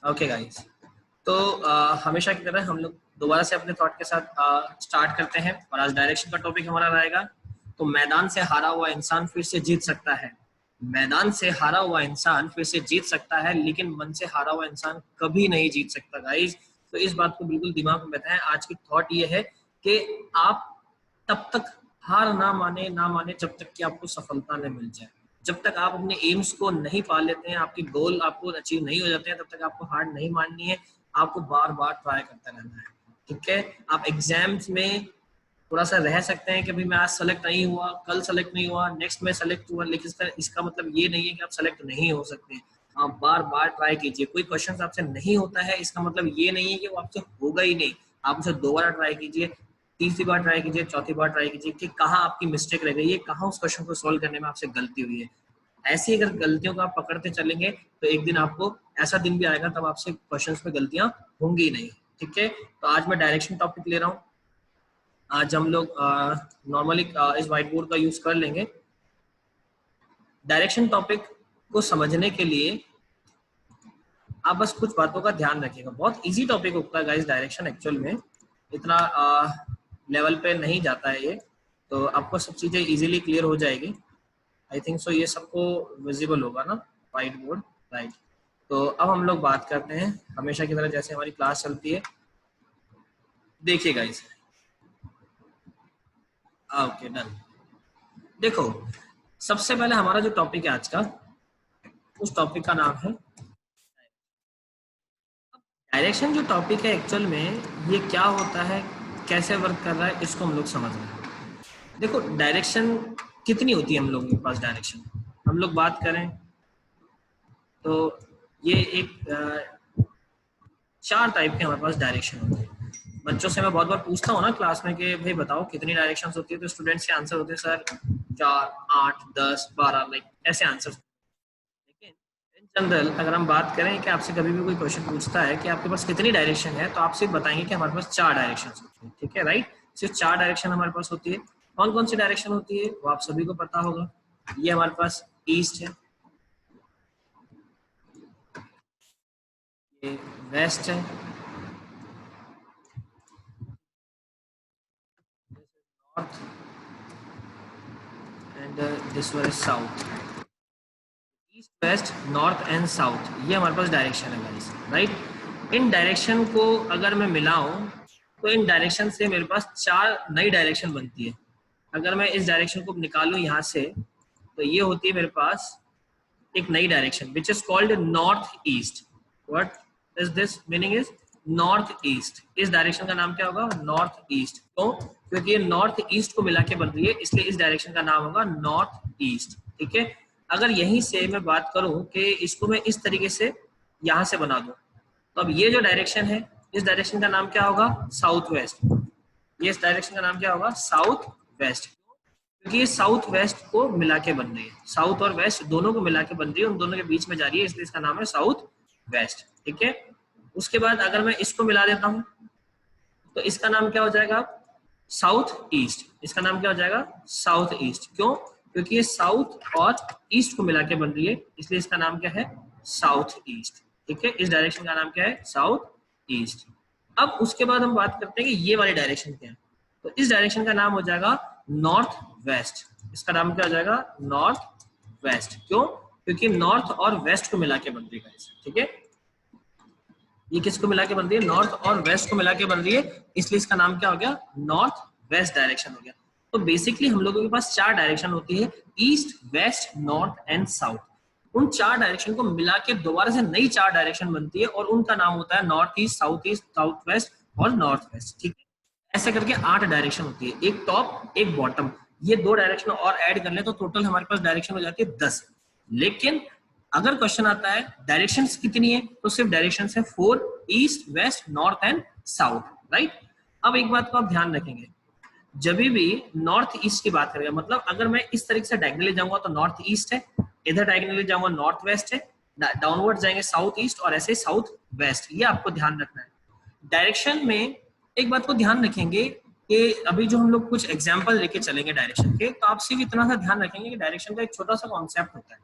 Okay guys, तो हमेशा की तरह हम लोग दोबारा से अपने थॉट के साथ स्टार्ट करते हैं और आज डायरेक्शन का टॉपिक हमारा रहेगा। तो मैदान से हारा हुआ इंसान फिर से जीत सकता है। मैदान से हारा हुआ इंसान फिर से जीत सकता है, लेकिन मन से हारा हुआ इंसान कभी नहीं जीत सकता गाइस। तो इस बात को बिल्कुल दिमाग में बैठाएं। आज की थॉट ये है कि आप तब तक हार ना माने जब तक कि आपको सफलता न मिल जाए। जब तक आप अपने एम्स को नहीं पा लेते हैं, आपके गोल आपको अचीव नहीं हो जाते हैं, तब तक आपको हार नहीं माननी है। आपको बार बार ट्राई करते रहना है। ठीक है, आप एग्जाम्स में थोड़ा सा रह सकते हैं कि भाई मैं आज सेलेक्ट नहीं हुआ, कल सेलेक्ट नहीं हुआ, नेक्स्ट में सेलेक्ट हुआ, लेकिन इसका मतलब ये नहीं है कि आप सेलेक्ट नहीं हो सकते। आप बार बार ट्राई कीजिए। कोई क्वेश्चन आपसे नहीं होता है इसका मतलब ये नहीं है कि वो आपसे होगा ही नहीं। आप उसे दोबारा ट्राई कीजिए, तीसरी बार ट्राई कीजिए, चौथी बार ट्राई कीजिए कि कहाँ आपकी मिस्टेक रह गई है, कहाँ उस क्वेश्चन को सोल्व करने में आपसे गलती हुई है। ऐसी अगर गलतियों को आप पकड़ते चलेंगे तो एक दिन आपको ऐसा दिन भी आएगा तब आपसे क्वेश्चंस में गलतियां होंगी नहीं। ठीक है, तो आज मैं डायरेक्शन टॉपिक ले रहा हूँ। आज हम लोग नॉर्मली इस व्हाइट बोर्ड का यूज कर लेंगे। डायरेक्शन टॉपिक को समझने के लिए आप बस कुछ बातों का ध्यान रखिएगा। बहुत इजी टॉपिक होता है गाइस डायरेक्शन, एक्चुअल में इतना लेवल पे नहीं जाता है ये, तो आपको सब चीजें इजीली क्लियर हो जाएगी। आई थिंक सो ये सबको विजिबल होगा ना व्हाइट बोर्ड, राइट। तो अब हम लोग बात करते हैं हमेशा की तरह जैसे हमारी क्लास चलती है। देखिए गाइस, ओके डन। देखो, सबसे पहले हमारा जो टॉपिक है आज का, उस टॉपिक का नाम है डायरेक्शन। जो टॉपिक है एक्चुअल में ये क्या होता है, कैसे वर्क कर रहा है, इसको हम लोग समझ रहे हैं। देखो, डायरेक्शन कितनी होती है हम लोगों के पास। डायरेक्शन हम लोग बात करें तो ये एक 4 टाइप के हमारे पास डायरेक्शन होते हैं। बच्चों से मैं बहुत बार पूछता हूँ ना क्लास में कि भाई बताओ कितनी डायरेक्शन होती है, तो स्टूडेंट्स के आंसर होते हैं सर 4, 8, 10, 12, लाइक ऐसे आंसर। लेकिन इन जनरल अगर हम बात करें कि आपसे कभी भी कोई क्वेश्चन पूछता है कि आपके पास कितनी डायरेक्शन है, तो आप सिर्फ बताएंगे कि हमारे पास 4 डायरेक्शन होती है। ठीक है, राइट। सिर्फ 4 डायरेक्शन हमारे पास होती है। कौन कौन सी डायरेक्शन होती है वो आप सभी को पता होगा। ये हमारे पास ईस्ट है, ये वेस्ट है, north, and this one is south. East, west, north and south, ये हमारे पास डायरेक्शन है गाइस, राइट। इन डायरेक्शन को अगर मैं मिलाऊं तो इन डायरेक्शन से मेरे पास 4 नई डायरेक्शन बनती है। अगर मैं इस डायरेक्शन को निकालूं यहाँ से, तो ये होती है मेरे पास एक नई direction which is called north east. What is this meaning is north east. इस डायरेक्शन का नाम क्या होगा, नॉर्थ ईस्ट। क्यों? क्योंकि ये नॉर्थ ईस्ट को मिला के बन रही है, इसलिए इस डायरेक्शन का नाम होगा नॉर्थ ईस्ट। ठीक है, अगर यहीं से मैं बात करूं कि इसको मैं इस तरीके से यहां से बना दूं, तो अब ये जो डायरेक्शन है, इस डायरेक्शन का नाम क्या होगा, साउथ वेस्ट। ये इस डायरेक्शन का नाम क्या होगा, साउथ वेस्ट। क्योंकि ये साउथ वेस्ट को मिला के बन रही है, साउथ और वेस्ट दोनों को मिला के बन रही है, उन दोनों के बीच में जा रही है, इसलिए इसका नाम है साउथ वेस्ट। ठीक है, उसके बाद अगर मैं इसको मिला देता हूं तो इसका नाम क्या हो जाएगा, साउथ ईस्ट। इसका नाम क्या हो जाएगा, साउथ ईस्ट। क्यों? क्योंकि ये साउथ और ईस्ट को मिला के बन रही है, इसलिए इसका नाम क्या है, साउथ ईस्ट। ठीक है, इस डायरेक्शन का नाम क्या है, साउथ ईस्ट। अब उसके बाद हम बात करते हैं कि ये वाली डायरेक्शन क्या है, तो इस डायरेक्शन का नाम हो जाएगा नॉर्थ वेस्ट। इसका नाम क्या हो जाएगा, नॉर्थ वेस्ट। क्यों? क्योंकि नॉर्थ और वेस्ट को मिला के बन रही है। ठीक है, ये किसको मिला के बन रही है, नॉर्थ और वेस्ट को मिला के बन रही है, इसलिए इसका नाम क्या हो गया, नॉर्थ वेस्ट डायरेक्शन हो गया। तो बेसिकली हम लोगों के पास 4 डायरेक्शन होती है, east, west, north and south. उन 4 डायरेक्शन को मिला के दोबारा से नई 4 डायरेक्शन बनती है और उनका नाम होता है नॉर्थ ईस्ट, साउथ वेस्ट और नॉर्थ वेस्ट। ठीक है, ऐसे करके 8 डायरेक्शन होती है, एक टॉप एक बॉटम। ये 2 डायरेक्शन और ऐड कर ले तो टोटल हमारे पास डायरेक्शन हो जाती है 10। लेकिन अगर क्वेश्चन आता है डायरेक्शंस कितनी है, तो सिर्फ डायरेक्शंस है 4, east, west, north and south, right. अब एक बात को आप ध्यान रखेंगे, जब भी नॉर्थ ईस्ट की बात करेंगे, मतलब अगर मैं इस तरीके से डायगोनली जाऊंगा तो नॉर्थ ईस्ट है, इधर डायगोनली जाऊंगा नॉर्थ वेस्ट है, डाउनवर्ड जाएंगे साउथ ईस्ट और ऐसे साउथ वेस्ट। ये आपको ध्यान रखना है। डायरेक्शन में एक बात को ध्यान रखेंगे कि अभी जो हम लोग कुछ एग्जाम्पल लेके चलेंगे डायरेक्शन के, तो आप सिर्फ इतना सा ध्यान रखेंगे कि डायरेक्शन का एक छोटा सा कॉन्सेप्ट होता है।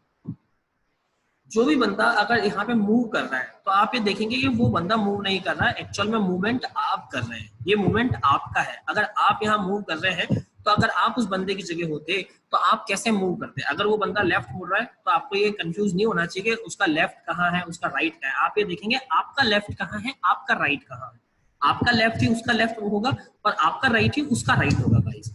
जो भी बंदा अगर यहाँ पे मूव कर रहा है तो आप ये देखेंगे कि वो बंदा मूव नहीं कर रहा है, एक्चुअल में मूवमेंट आप कर रहे हैं, ये मूवमेंट आपका है। अगर आप यहाँ मूव कर रहे हैं तो अगर आप उस बंदे की जगह होते तो आप कैसे मूव करते? अगर वो बंदा लेफ्ट मुड़ रहा है तो आपको ये कंफ्यूज नहीं होना चाहिए कि उसका लेफ्ट कहाँ है, उसका राइट कहाँ है। आप ये देखेंगे आपका लेफ्ट कहाँ है, आपका राइट कहाँ है। आपका लेफ्ट ही उसका लेफ्ट होगा और आपका राइट ही उसका राइट होगा गाइस,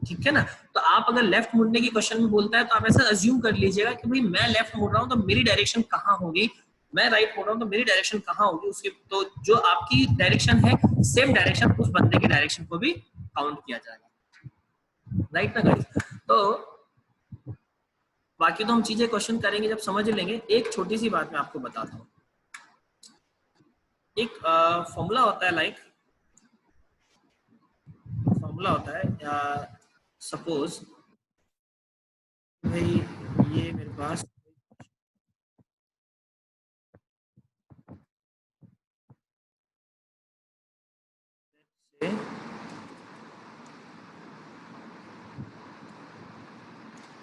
ठीक है ना। तो आप अगर लेफ्ट मुड़ने की क्वेश्चन में बोलता है तो आप ऐसा अज्यूम कर लीजिएगा कि भाई मैं लेफ्ट मुड़ रहा हूँ तो मेरी डायरेक्शन कहाँ होगी, मैं राइट मुड़ रहा हूँ तो मेरी डायरेक्शन कहाँ होगी, उसके तो जो आपकी डायरेक्शन है सेम डायरेक्शन उस बंदे की डायरेक्शन को भी काउंट किया जाएगा, राइट ना गाइस। तो बाकी तो हम चीजें क्वेश्चन करेंगे जब समझ लेंगे। एक छोटी सी बात मैं आपको बताता हूँ, एक फॉर्मूला होता है, लाइक फॉर्मूला होता है, सपोज भाई ये मेरे पास से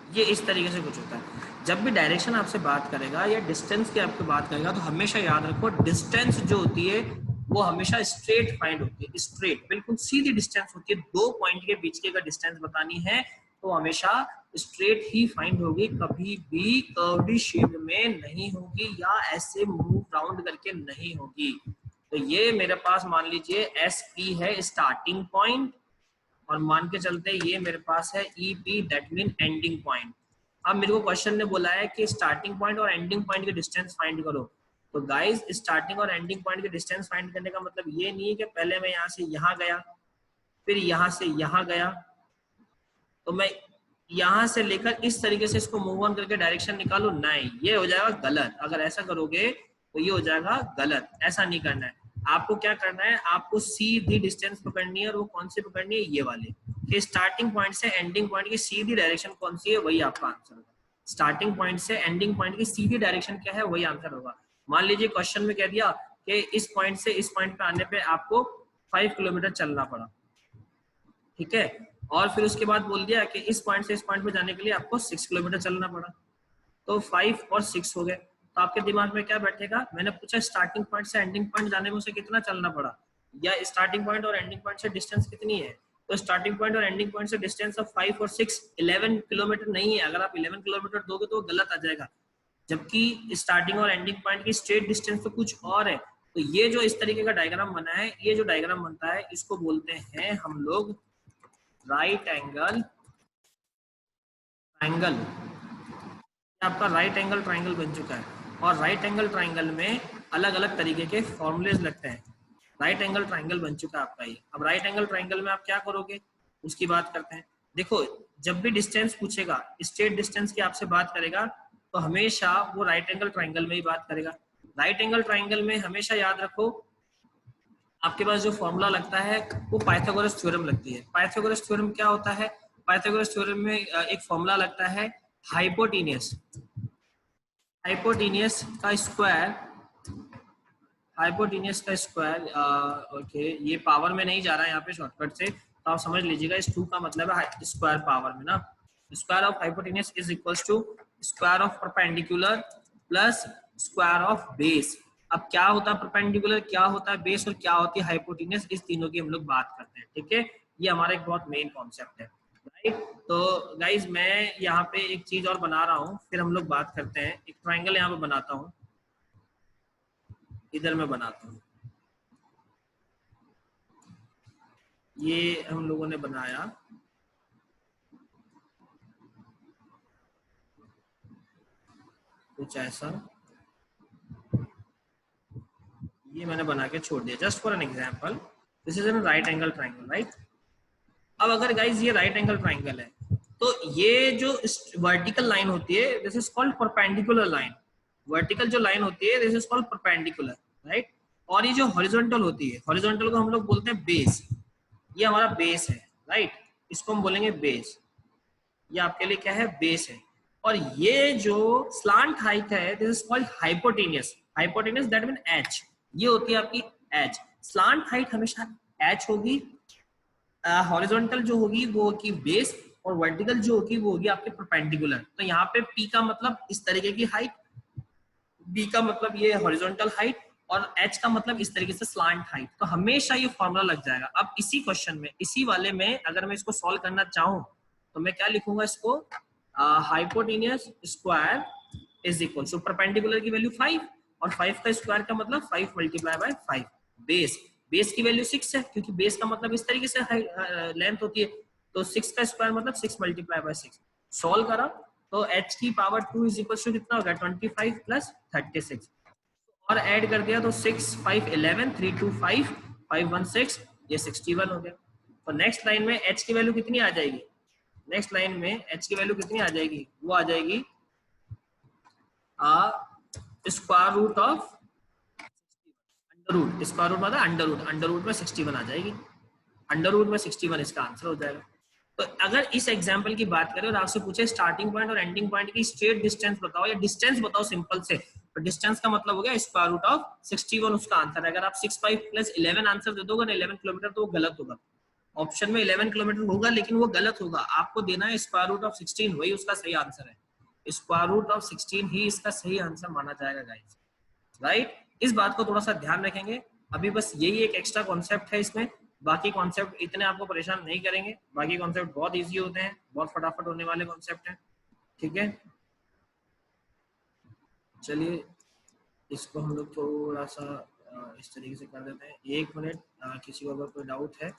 ये इस तरीके से कुछ होता है। जब भी डायरेक्शन आपसे बात करेगा या डिस्टेंस की आपको बात करेगा तो हमेशा याद रखो डिस्टेंस जो होती है वो हमेशा स्ट्रेट फाइंड होती है, स्ट्रेट बिल्कुल सीधी डिस्टेंस होती है। दो पॉइंट के बीच की अगर डिस्टेंस बतानी है तो हमेशा स्ट्रेट ही फाइंड होगी, कभी भी कर्व्ड शेप में नहीं होगी या ऐसे मूव राउंड करके नहीं होगी। तो ये मेरे पास मान लीजिए एस पी है स्टार्टिंग पॉइंट और मान के चलते ये मेरे पास है E P that mean ending point. अब मेरे को क्वेश्चन ने बोला है कि स्टार्टिंग पॉइंट और एंडिंग पॉइंट के डिस्टेंस फाइंड करो। तो गाइस स्टार्टिंग और एंडिंग पॉइंट के डिस्टेंस फाइंड करने का मतलब ये नहीं है कि पहले मैं यहाँ से यहाँ गया फिर यहाँ से यहाँ गया तो मैं यहाँ से लेकर इस तरीके से इसको मूव ऑन करके डायरेक्शन निकालू, नहीं ये हो जाएगा गलत। अगर ऐसा करोगे तो ये हो जाएगा गलत, ऐसा नहीं करना है। आपको क्या करना है, आपको सीधी डिस्टेंस पकड़नी है और वो कौन सी पकड़नी है, ये वाली कि स्टार्टिंग पॉइंट से एंडिंग पॉइंट की सीधी डायरेक्शन कौन सी है वही आपका आंसर होगा। स्टार्टिंग पॉइंट से एंडिंग पॉइंट की सीधी डायरेक्शन क्या है वही आंसर होगा। मान लीजिए क्वेश्चन में कह दिया कि इस पॉइंट से इस पॉइंट पे आने पे आपको 5 किलोमीटर चलना पड़ा, ठीक है, और फिर उसके बाद बोल दिया कि इस पॉइंट से इस पॉइंट पे जाने के लिए आपको 6 किलोमीटर चलना पड़ा, तो 5 और 6 हो गए। तो आपके दिमाग में क्या बैठेगा, मैंने पूछा स्टार्टिंग पॉइंट से एंडिंग पॉइंट जाने में उसे कितना चलना पड़ा, या स्टार्टिंग पॉइंट और एंडिंग पॉइंट से डिस्टेंस कितनी है। तो स्टार्टिंग पॉइंट और एंडिंग पॉइंट से डिस्टेंस ऑफ 5 और 6 11 किलोमीटर नहीं है। अगर आप 11 किलोमीटर दोगे तो गलत आ जाएगा, जबकि स्टार्टिंग और एंडिंग पॉइंट की स्ट्रेट डिस्टेंस तो कुछ और है। तो ये जो इस तरीके का डायग्राम बना है, ये जो डायग्राम बनता है इसको बोलते हैं हम लोग राइट एंगल ट्रायंगल। आपका राइट एंगल ट्रायंगल बन चुका है और राइट एंगल ट्रायंगल में अलग अलग तरीके के फॉर्मूलेज लगते हैं। राइट एंगल ट्रायंगल बन चुका है आपका ये। अब राइट एंगल ट्रायंगल में आप क्या करोगे उसकी बात करते हैं। देखो जब भी डिस्टेंस पूछेगा, स्ट्रेट डिस्टेंस की आपसे बात करेगा तो हमेशा वो राइट एंगल ट्रायंगल में ही बात करेगा। राइट एंगल ट्रायंगल में हमेशा याद रखो आपके पास जो फॉर्मूला लगता है वो पाइथागोरस थ्योरम लगती है। पाइथागोरस थ्योरम क्या होता है, पाइथागोरस थ्योरम में एक फॉर्मूला लगता है हाइपोटेनियस, हाइपोटेनियस का स्क्वायर, हाइपोटेनियस का स्क्वायर ओके ये पावर में नहीं जा रहा है यहाँ पे शॉर्टकट से, तो आप समझ लीजिएगा इस 2 का मतलब है स्क्वायर पावर में ना। Square of hypotenuse is equals to square of perpendicular plus square of base. अब क्या होता है परपेंडिकुलर, क्या होता है बेस और क्या होती है हाइपोटेनियस, इस तीनों की हम लोग बात करते हैं, ठीक है। ये हमारा एक बहुत मेन कॉन्सेप्ट है, राइट। तो गाइज मैं यहाँ पे एक चीज और बना रहा हूँ फिर हम लोग बात करते हैं। एक ट्राइंगल यहाँ पे बनाता हूँ, इधर मैं बनाता हूँ, ये हम लोगों ने बनाया कुछ ऐसा, ये मैंने बना के छोड़ दिया just for an example. This is an right angle triangle, right. अब अगर गाइज ये राइट एंगल ट्रायंगल है तो ये जो वर्टिकल लाइन होती है this is called perpendicular line. Vertical जो लाइन होती है this is called perpendicular, right. और ये जो हॉरिजॉन्टल होती है, हॉरिजॉन्टल को हम लोग बोलते हैं बेस। ये हमारा बेस है, राइट, इसको हम बोलेंगे बेस। ये आपके लिए क्या है, बेस है। और ये जो स्लांट हाइट है this is called hypotenuse, hypotenuse that mean H, ये होती है आपकी एच। स्लांट हाइट हमेशा एच होगी, हॉरिजॉन्टल जो होगी वो होगी बेस और वर्टिकल जो होगी वो होगी आपके परपेंडिकुलर। तो यहाँ पे पी का मतलब इस तरीके की हाइट, बी का मतलब ये हॉरिजॉन्टल हाइट और एच का मतलब इस तरीके से स्लांट हाइट। तो हमेशा ये फॉर्मूला लग जाएगा। अब इसी क्वेश्चन में, इसी वाले में अगर मैं इसको सॉल्व करना चाहूँ तो मैं क्या लिखूंगा इसको, hypotenuse square is equal to perpendicular की वैल्यू 5 और 5 का स्क्वायर का मतलब 5 मल्टीप्लाई बाय 5 बेस, बेस की वैल्यू 6 है क्योंकि बेस का मतलब इस तरीके से लेंथ होती है, तो 6 का स्क्वायर मतलब 6 मल्टीप्लाई बाय 6। सॉल्व करा तो h की पावर 2 इज इक्वल टू कितना होगा 25 प्लस 36 और ऐड कर दिया तो 6 5 11 3 2 5 5 1 6 ये 61 हो गया। तो नेक्स्ट लाइन में h की वैल्यू कितनी आ जाएगी, नेक्स्ट लाइन में h की वैल्यू कितनी आ जाएगी, वो आ जाएगी square root of under root, square root मतलब अंडर रूट में 61 आ जाएगी, अंडर रूट में 61 इसका आंसर हो जाएगा। तो अगर इस एग्जांपल की बात करें और आपसे पूछे स्टार्टिंग पॉइंट और एंडिंग पॉइंट की स्ट्रेट डिस्टेंस बताओ या डिस्टेंस बताओ सिंपल से, तो डिस्टेंस का मतलब हो गया स्क्वायर रूट ऑफ 61 उसका आंसर है। अगर आप 6 5 प्लस 11 आंसर दे दोगे ना 11 किलोमीटर तो वो गलत होगा, ऑप्शन में 11 किलोमीटर होगा लेकिन वो गलत होगा, आपको देना है स्क्वायर रूट ऑफ 16, वही उसका सही आंसर है, स्क्वायर रूट ऑफ 16 ही इसका सही आंसर माना जाएगा गाइस, राइट। इस बात को थोड़ा सा ध्यान रखेंगे। अभी बस यही एक एक्स्ट्रा कॉन्सेप्ट है इसमें, बाकी कॉन्सेप्ट इतने आपको परेशान नहीं करेंगे, बाकी कॉन्सेप्ट बहुत इजी होते हैं, बहुत फटाफट होने वाले कॉन्सेप्ट हैं, ठीक है। चलिए इसको हम लोग थोड़ा सा इस तरीके से कर देते हैं, 1 मिनट, किसी को अगर कोई डाउट है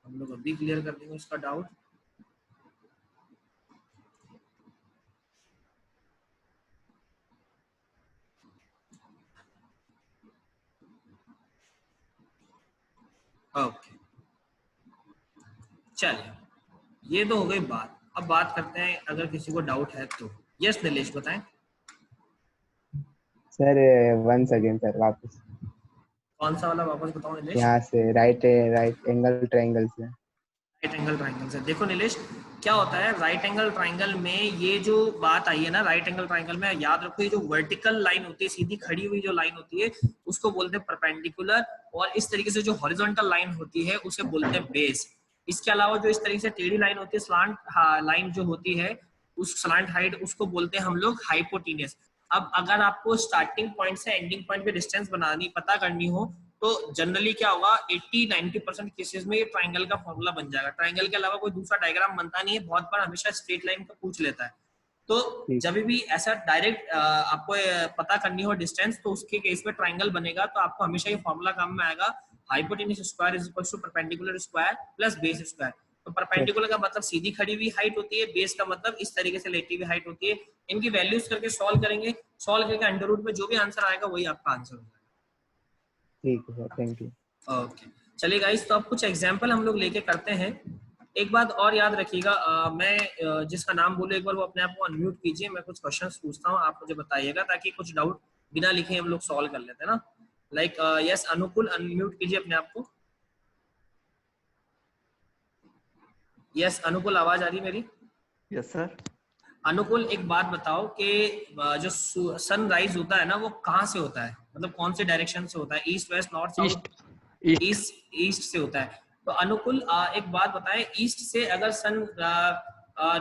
हम लोग अभी क्लियर कर देंगे उसका डाउट। ओके चलिए ये तो हो गई बात। अब बात करते हैं अगर किसी को डाउट है तो। यस नीलेश बताएं। सर वंस अगेन सर वापस कौन सा वाला वापस बताओ नीलेश। यहाँ से राइट एंगल ट्रायंगल से। राइट एंगल ट्राइंगल से देखो नीलेश क्या होता है, राइट एंगल ट्राइंगल में ये जो बात आई है ना, राइट एंगल ट्राइंगल में याद रखो ये जो वर्टिकल लाइन होती है, सीधी खड़ी हुई जो लाइन होती है उसको बोलते हैं परपेंडिकुलर, और इस तरीके से जो हॉरिजॉन्टल लाइन होती है उसे बोलते हैं बेस। इसके अलावा जो इस तरीके से टेढ़ी लाइन होती है, स्लांट लाइन जो होती है, उस स्लांट हाइट उसको बोलते हैं हम लोग हाइपोटेनियस। अब अगर आपको स्टार्टिंग पॉइंट से एंडिंग पॉइंट पे डिस्टेंस बनानी पता करनी हो तो जनरली क्या होगा 80-90% केसेस में ये ट्रायंगल का फॉर्मूला बन जाएगा। ट्रायंगल के अलावा कोई दूसरा डायग्राम बनता नहीं है, बहुत बार हमेशा स्ट्रेट लाइन का पूछ लेता है। तो जब भी ऐसा डायरेक्ट आपको पता करनी हो डिस्टेंस तो उसके केस में ट्रायंगल बनेगा, तो आपको हमेशा ये फॉर्मूला काम में आएगा, hypotenuse square is equal to perpendicular square plus base square. तो परपेंडिकुलर का मतलब सीधी खड़ी हुई हाइट होती है, बेस का मतलब इस तरीके से लेटी हुई हाइट होती है। इनकी वैल्यूज करके सॉल्व करेंगे, सॉल्व करके अंडर रूट में जो भी आंसर आएगा वही आपका आंसर होगा। ठीक है सर, थैंक यू। ओके चलिए गाइस, तो अब कुछ एग्जांपल हम लोग लेके करते हैं। एक बात और याद रखिएगा, मैं जिसका नाम बोलूं एक बार वो अपने आप को अनम्यूट कीजिए, मैं कुछ क्वेश्चंस पूछता हूं, आप मुझे बताइएगा ताकि कुछ डाउट बिना लिखे हम लोग सॉल्व कर लेते हैं ना। लाइक यस अनुकुल, अनम्यूट कीजिए अपने आप को। यस अनुकुल, आवाज आ रही मेरी? Yes sir. अनुकुल एक बात बताओ कि जो सनराइज होता है ना वो कहाँ से होता है, मतलब कौन से डायरेक्शन से होता है, east west north south? East से होता है। तो अनुकुल एक बात बताएं, ईस्ट से अगर सन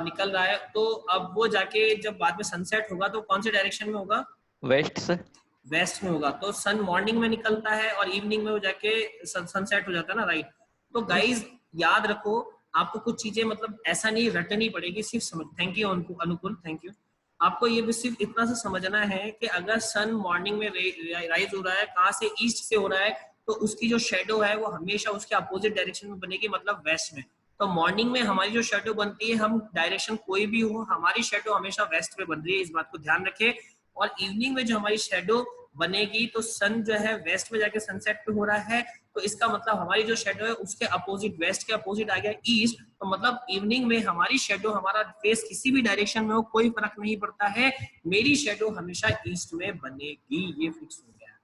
निकल रहा है तो अब वो जाके जब बाद में सनसेट होगा तो कौन से डायरेक्शन में होगा? वेस्ट से। वेस्ट में होगा। तो सन मॉर्निंग में निकलता है और इवनिंग में वो जाके सनसेट हो जाता है ना, राइट। तो गाइज याद रखो, आपको कुछ चीजें मतलब ऐसा नहीं रटनी पड़ेगी, सिर्फ समझ। Thank you Anukul, thank you. आपको ये भी सिर्फ इतना सा समझना है कि अगर सन मॉर्निंग में राइज हो रहा है, कहाँ से? ईस्ट से हो रहा है, तो उसकी जो शेडो है वो हमेशा उसके अपोजिट डायरेक्शन में बनेगी, मतलब वेस्ट में। तो मॉर्निंग में हमारी जो शेडो बनती है, हम डायरेक्शन कोई भी हो, हमारी शेडो हमेशा वेस्ट में बन रही है, इस बात को ध्यान रखें। और इवनिंग में जो हमारी शेडो बनेगी तो सन जो है वेस्ट में जाके सनसेट पे हो रहा है, तो इसका मतलब हमारी जो शेडो है उसके अपोजिट, वेस्ट के अपोजिट आ गया ईस्ट। तो मतलब इवनिंग में हमारी शेडो, हमारा फेस किसी भी डायरेक्शन में हो कोई फर्क नहीं पड़ता है, मेरी शेडो हमेशा ईस्ट में बनेगी, ये फिक्स हो गया।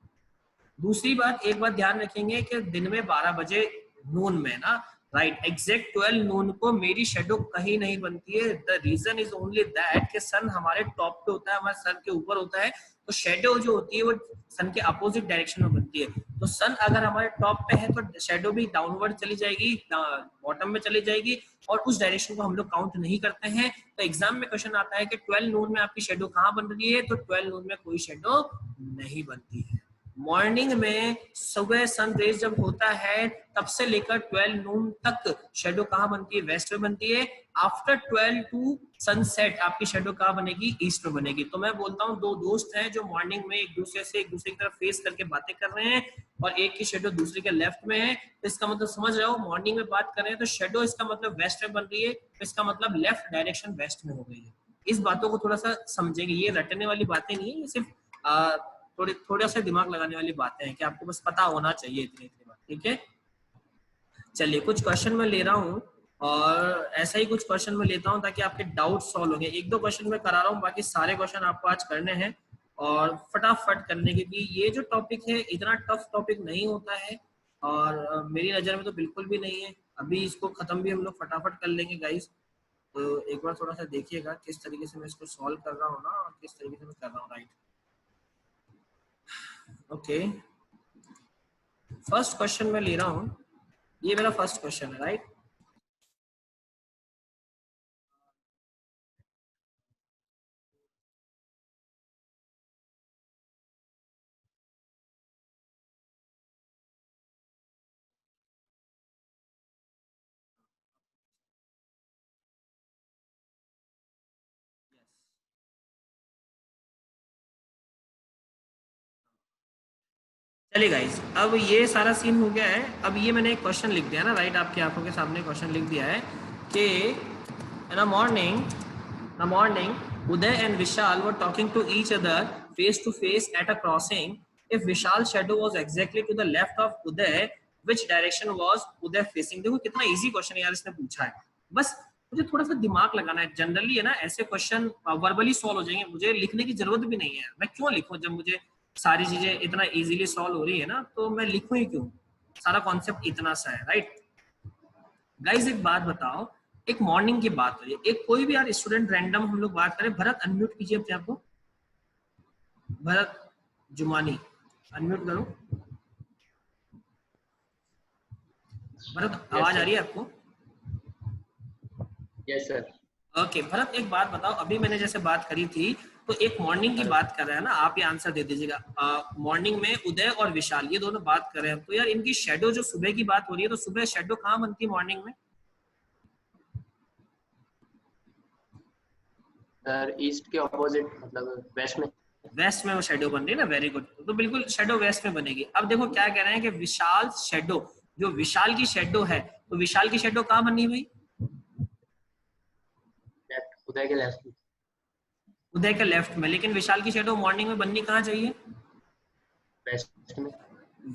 दूसरी बात, एक बात ध्यान रखेंगे कि दिन में 12 बजे नून में ना, राइट एग्जैक्ट 12 नून को मेरी शेडो कहीं नहीं बनती है। The reason is only that कि सन हमारे टॉप पे होता है, हमारे सर के ऊपर होता है, तो शेडो जो होती है वो सन के अपोजिट डायरेक्शन में बनती है। तो सन अगर हमारे टॉप पे है तो शेडो भी डाउनवर्ड चली जाएगी, बॉटम में चली जाएगी, और उस डायरेक्शन को हम लोग काउंट नहीं करते हैं। तो एग्जाम में क्वेश्चन आता है कि 12 नून में आपकी शेडो कहाँ बन रही है, तो 12 नून में कोई शेडो नहीं बनती है। मॉर्निंग में सुबह सनरेज जब होता है तब से लेकर 12 नून तक शेडो कहाँ बनती है, वेस्ट में बनती है। आफ्टर 12 टू सनसेट आपकी शेडो कहाँ बनेगी, ईस्ट में बनेगी। तो मैं बोलता हूँ दो दोस्त हैं जो मॉर्निंग में एक दूसरे की तरफ फेस करके बातें कर रहे हैं और एक की शेडो दूसरे के लेफ्ट में है, तो इसका मतलब समझ रहे हो, मॉर्निंग में बात कर रहे हैं तो शेडो इसका मतलब वेस्ट में बन रही है, तो इसका मतलब लेफ्ट डायरेक्शन वेस्ट में हो गई है। इस बातों को थोड़ा सा समझेंगे, ये रटने वाली बातें नहीं है, ये सिर्फ थोड़ा सा दिमाग लगाने वाली बातें हैं कि आपको बस पता होना चाहिए इतनी बात, ठीक है। चलिए कुछ क्वेश्चन मैं ले रहा हूँ और ऐसा ही कुछ क्वेश्चन मैं लेता हूँ ताकि आपके डाउट सॉल्व होंगे। एक दो क्वेश्चन मैं करा रहा हूँ, बाकी सारे क्वेश्चन आपको आज करने हैं और फटाफट करने के लिए। ये जो टॉपिक है इतना टफ टॉपिक नहीं होता है और मेरी नजर में तो बिल्कुल भी नहीं है। अभी इसको खत्म भी हम लोग फटाफट कर लेंगे गाइस, तो एक बार थोड़ा सा देखिएगा किस तरीके से मैं इसको सॉल्व कर रहा हूँ ना और किस तरीके से मैं कर रहा हूँ। राइट, ओके, फर्स्ट क्वेश्चन मैं ले रहा हूँ, ये मेरा फर्स्ट क्वेश्चन है। राइट, चलिए गाइस, अब ये सारा सीन हो गया है। अब ये मैंने एक क्वेश्चन लिख दिया ना, राइट, आपकी आंखों के सामने क्वेश्चन लिख दिया है कि in a morning Uday and Vishal were talking to each other face to face at a crossing. If Vishal shadow was exactly to the left of Uday, which direction was Uday facing. देखो कितना इजी क्वेश्चन यार इसने पूछा है, बस मुझे थोड़ा सा दिमाग लगाना है। जनरली है ना ऐसे क्वेश्चन वर्बली सॉल्व हो जाएंगे, मुझे लिखने की जरूरत भी नहीं है। मैं क्यों लिखूं जब मुझे सारी चीजें इतना इजीली सॉल्व हो रही है ना, तो मैं लिखूं ही क्यों, सारा कॉन्सेप्ट इतना सा है। राइट गाइस, एक बात बताओ, एक मॉर्निंग की बात हो रही है, एक कोई भी यार स्टूडेंट रैंडम हम लोग बात करें। भरत अनम्यूट कीजिए अपने आप को, भरत जुमानी अनम्यूट करो। भरत आवाज आ रही है आपको? Yes sir. ओके भरत, एक बात बताओ, अभी मैंने जैसे बात करी थी तो एक मॉर्निंग की बात कर रहे हैं ना, आप ये आंसर दे दीजिएगा। मॉर्निंग में उदय और विशाल ये दोनों बात कर रहे हैं, तो यार इनकी शेडो जो सुबह की बात हो रही है, तो सुबह शेडो कहाँ बनती है मॉर्निंग में? सर ईस्ट के ऑपोजिट, मतलब वेस्ट में। वेस्ट में वो शेडो बन रही है ना, वेरी गुड। तो बिल्कुल शेडो वेस्ट में बनेगी। अब देखो क्या कह रहे हैं कि विशाल शेडो, जो विशाल की शेडो है, तो विशाल की शेडो कहाँ बनी भाई? लेफ्ट, उदय के लेफ्ट में। उदय के लेफ्ट में, लेकिन विशाल की शेडो मॉर्निंग में बननी कहाँ चाहिए? वेस्ट में।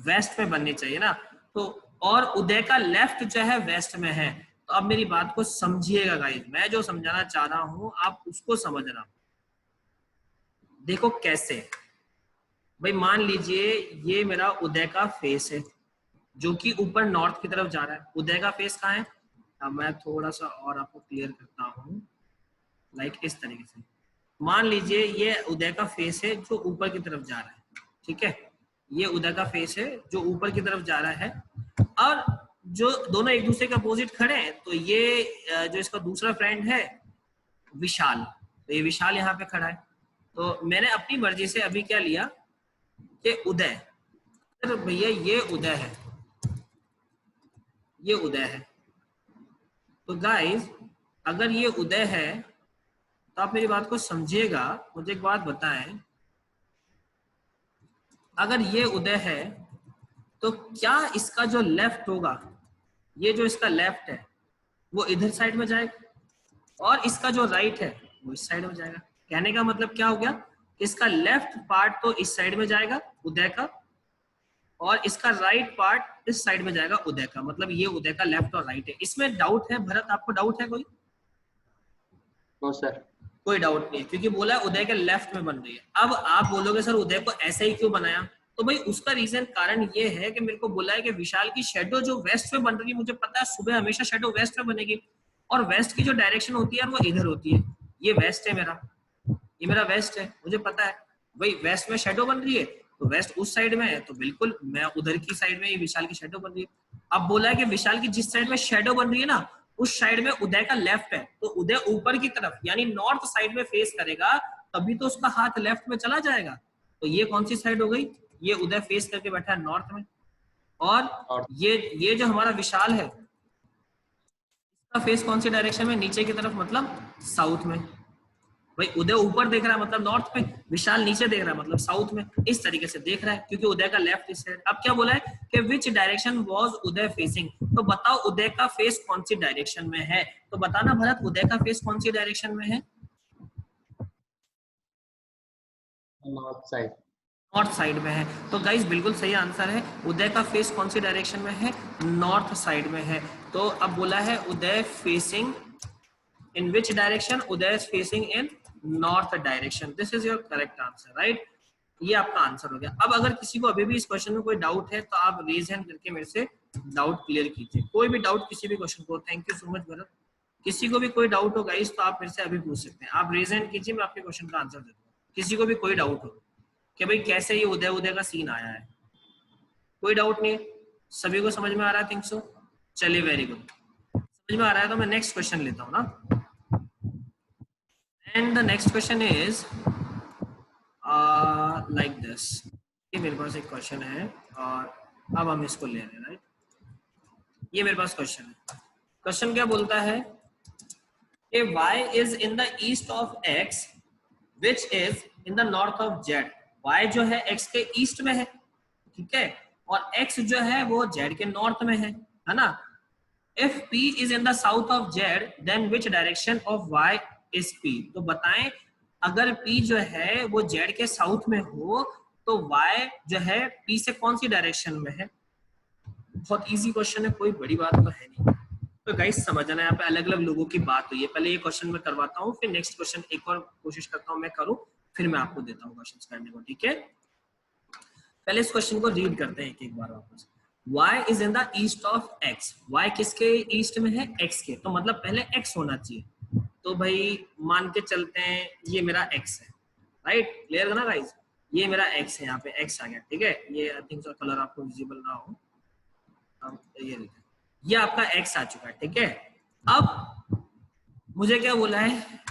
वेस्ट में बननी चाहिए ना। तो और उदय का लेफ्ट जो है वेस्ट में है। तो अब मेरी बात को समझिएगा गाइस, मैं जो समझाना चाह रहा हूं आप उसको समझना। देखो कैसे भाई, मान लीजिए ये मेरा उदय का फेस है जो कि ऊपर नॉर्थ की तरफ जा रहा है। उदय का फेस कहाँ है? अब मैं थोड़ा सा और आपको क्लियर करता हूँ, लाइक इस तरीके से। मान लीजिए ये उदय का फेस है जो ऊपर की तरफ जा रहा है, ठीक है, ये उदय का फेस है जो ऊपर की तरफ जा रहा है, और जो दोनों एक दूसरे के अपोजिट खड़े हैं, तो ये जो इसका दूसरा फ्रेंड है विशाल, तो ये विशाल यहाँ पे खड़ा है। तो मैंने अपनी मर्जी से अभी क्या लिया कि उदय, तो भैया ये उदय है, ये उदय है। तो गाइस अगर ये उदय है तो आप मेरी बात को समझिएगा, मुझे एक बात बताएं, अगर ये उदय है तो क्या इसका जो लेफ्ट होगा, ये जो इसका लेफ्ट है वो इधर साइड में जाएगा और इसका जो राइट है वो इस साइड में जाएगा। कहने का मतलब क्या हो गया, इसका लेफ्ट पार्ट तो इस साइड में जाएगा उदय का, और इसका राइट पार्ट इस साइड में जाएगा उदय का। मतलब ये उदय का लेफ्ट और राइट है। इसमें डाउट है भरत, आपको डाउट है कोई? No sir. कोई डाउट नहीं है, क्योंकि बोला है उदय के लेफ्ट में बन रही है। अब आप बोलोगे सर उदय को ऐसे ही क्यों बनाया, तो भाई उसका रीजन कारण ये है कि मेरे को बोला है कि विशाल की शेडो जो वेस्ट में बन रही है, मुझे पता है सुबह हमेशा शेडो वेस्ट में बनेगी, और वेस्ट की जो डायरेक्शन होती है वो इधर होती है, ये वेस्ट है मेरा, ये मेरा वेस्ट है, मुझे पता है भाई वेस्ट में शेडो बन रही है, तो वेस्ट उस साइड में है, तो बिल्कुल मैं उधर की साइड में ये विशाल की शेडो बन रही है। अब बोला है कि विशाल की जिस साइड में शेडो बन रही है ना, उस साइड में उदय का लेफ्ट है, तो उदय ऊपर की तरफ यानी नॉर्थ साइड में फेस करेगा, तभी तो उसका हाथ लेफ्ट में चला जाएगा। तो ये कौन सी साइड हो गई, ये उदय फेस करके बैठा है नॉर्थ में, और ये जो हमारा विशाल है इसका फेस कौन सी डायरेक्शन में, नीचे की तरफ, मतलब साउथ में। भाई उदय ऊपर देख रहा है मतलब नॉर्थ में, विशाल नीचे देख रहा है मतलब साउथ में, इस तरीके से देख रहा है क्योंकि उदय का लेफ्ट इस साइड। अब क्या बोला है कि which direction was Uday facing, तो बताओ उदय का फेस कौन सी डायरेक्शन में है, तो बताना भरत उदय का फेस कौन सी डायरेक्शन में है। North side. नॉर्थ साइड में है, तो गाइस बिल्कुल सही आंसर है, उदय का फेस कौन सी डायरेक्शन में है, नॉर्थ साइड में है। तो अब बोला है Uday facing in which direction, Uday is facing in north direction, this is your correct answer, right. ये आपका आंसर हो गया। अब अगर किसी को अभी भी इस क्वेश्चन में कोई डाउट है तो आप रेज हैंड करके मेरे से डाउट क्लियर कीजिए, कोई भी डाउट किसी भी क्वेश्चन को। Thank you so much Bharat. किसी को भी कोई डाउट हो गाइस तो आप मेरे से अभी पूछ सकते हैं, आप रेज हैंड कीजिए, मैं आपके क्वेश्चन का आंसर दे दूंगा। किसी को भी कोई डाउट हो कि भाई कैसे ये उदय उदय का सीन आया है, कोई डाउट नहीं है, सभी को समझ में आ रहा है, थिंक सो। चलिए वेरी गुड, समझ में आ रहा है तो मैं नेक्स्ट क्वेश्चन लेता हूँ ना। And the next question is like this, ये मेरे पास एक क्वेश्चन है और अब हम इसको ले रहे हैं, राइट। ये मेरे पास क्वेश्चन है, क्वेश्चन क्या बोलता है कि y is in the east of x which is in the north of z। y जो है x के ईस्ट में है, ठीक है, और x जो है वो z के नॉर्थ में है ना। if p is in the south of z then which direction of y is p, तो बताएं अगर p जो है वो z के साउथ में हो तो y जो है p से कौन सी डायरेक्शन में है। बहुत इजी क्वेश्चन है, कोई बड़ी बात तो है नहीं। तो गाइस समझना है, यहाँ पे अलग अलग लोगों की बात हुई है। पहले ये क्वेश्चन मैं करवाता हूँ, फिर नेक्स्ट क्वेश्चन एक और कोशिश करता हूँ मैं करूँ, फिर मैं आपको देता हूँ क्वेश्चंस करने को, ठीक है। पहले इस क्वेश्चन को रीड करते हैं एक बार वापस। y is in the east of x, y किसके ईस्ट में है, x के, तो मतलब पहले x होना चाहिए। तो भाई मान के चलते हैं ये मेरा x है, राइट, क्लियर है ना गाइस, ये मेरा x है, यहाँ पे x आ गया, ठीक है। ये आई थिंक कलर आपको विजिबल ना हो, ये आपका x आ चुका है, ठीक है। अब मुझे क्या बोला है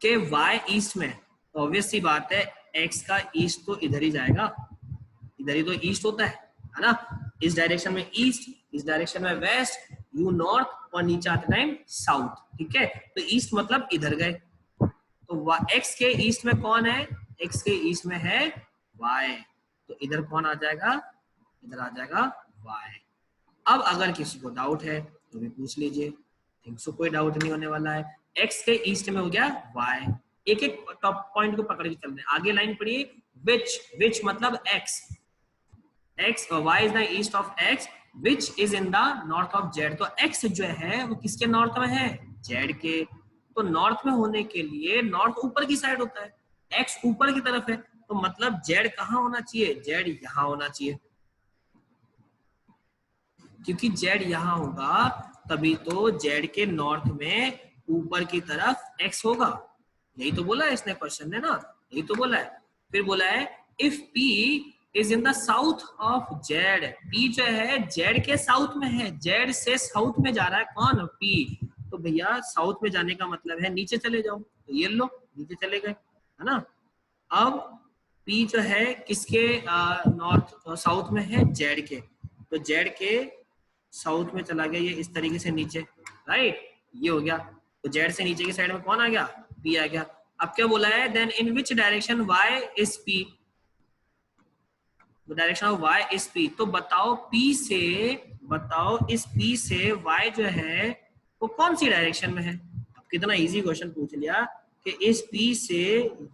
कि y ईस्ट में, तो ऑब्वियस सी बात है x का ईस्ट तो इधर ही जाएगा, इधर ही तो ईस्ट होता है ना। इस डायरेक्शन में ईस्ट, इस डायरेक्शन में वेस्ट, यू नॉर्थ और नीचे आते टाइम साउथ, ठीक है। तो ईस्ट मतलब इधर गए, तो x के ईस्ट में कौन है, x के ईस्ट में है y, तो इधर कौन आ जाएगा, इधर आ जाएगा y। अब अगर किसी को डाउट है तो भी पूछ लीजिए, थिंक सो कोई डाउट नहीं होने वाला है। x के ईस्ट में हो गया y, एक एक टॉप पॉइंट को पकड़ के चलते हैं। आगे लाइन पढ़िए, which मतलब x, x और y is the east of x which is in the north of z, तो x जो है वो किसके नॉर्थ में है, z के। तो नॉर्थ में होने के लिए नॉर्थ ऊपर की साइड होता है, x ऊपर की तरफ है, तो मतलब z कहाँ होना चाहिए, z यहाँ होना चाहिए, क्योंकि z यहाँ होगा तभी तो z के नॉर्थ में ऊपर की तरफ x होगा। यही तो बोला है इसने क्वेश्चन ने ना, यही तो बोला है। फिर बोला है if p is in the south of z, p जो है z के साउथ में है, z से साउथ में जा रहा है कौन, p, तो भैया साउथ में जाने का मतलब है नीचे चले जाओ, तो ये लो नीचे चले गए, है ना। अब p जो है किसके नॉर्थ साउथ में है, z के, तो z के साउथ में चला गया ये इस तरीके से नीचे, राइट, ये हो गया। तो z से नीचे की साइड में कौन आ गया, p आ गया। अब क्या बोला है, then in which direction y is p, direction of y is p, तो बताओ p से, बताओ इस p से y जो है वो कौन सी डायरेक्शन में है। अब कितना इजी क्वेश्चन पूछ लिया कि इस p से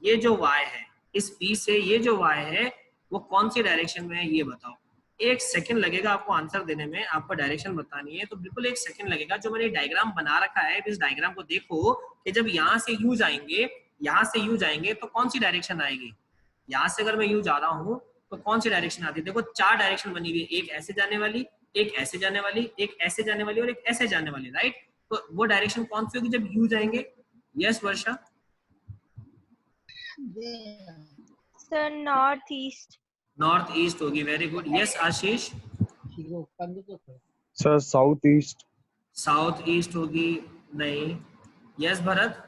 ये जो y है, इस p से ये जो y है वो कौन सी डायरेक्शन में है, ये बताओ। एक सेकंड लगेगा आपको आंसर देने में, आपको डायरेक्शन बतानी है तो बिल्कुल एक सेकंड लगेगा। जो मैंने डायग्राम बना रखा है, इस डायग्राम को देखो कि जब यहाँ से यू जाएंगे, यहाँ से यू जाएंगे तो कौन सी डायरेक्शन आएगी। यहाँ से अगर मैं यू जा रहा हूँ तो कौन सी डायरेक्शन आती है? देखो 4 डायरेक्शन बनी हुई है, एक ऐसे जाने वाली, एक ऐसे जाने वाली, एक ऐसे जाने वाली और एक ऐसे जाने वाली, राइट? तो वो डायरेक्शन कौन सी होगी जब यू जाएंगे? Yes Varsha? Sir north east. North east होगी, very good. Yes Ashish? Sir south east. South east होगी, नहीं। Yes Bharat?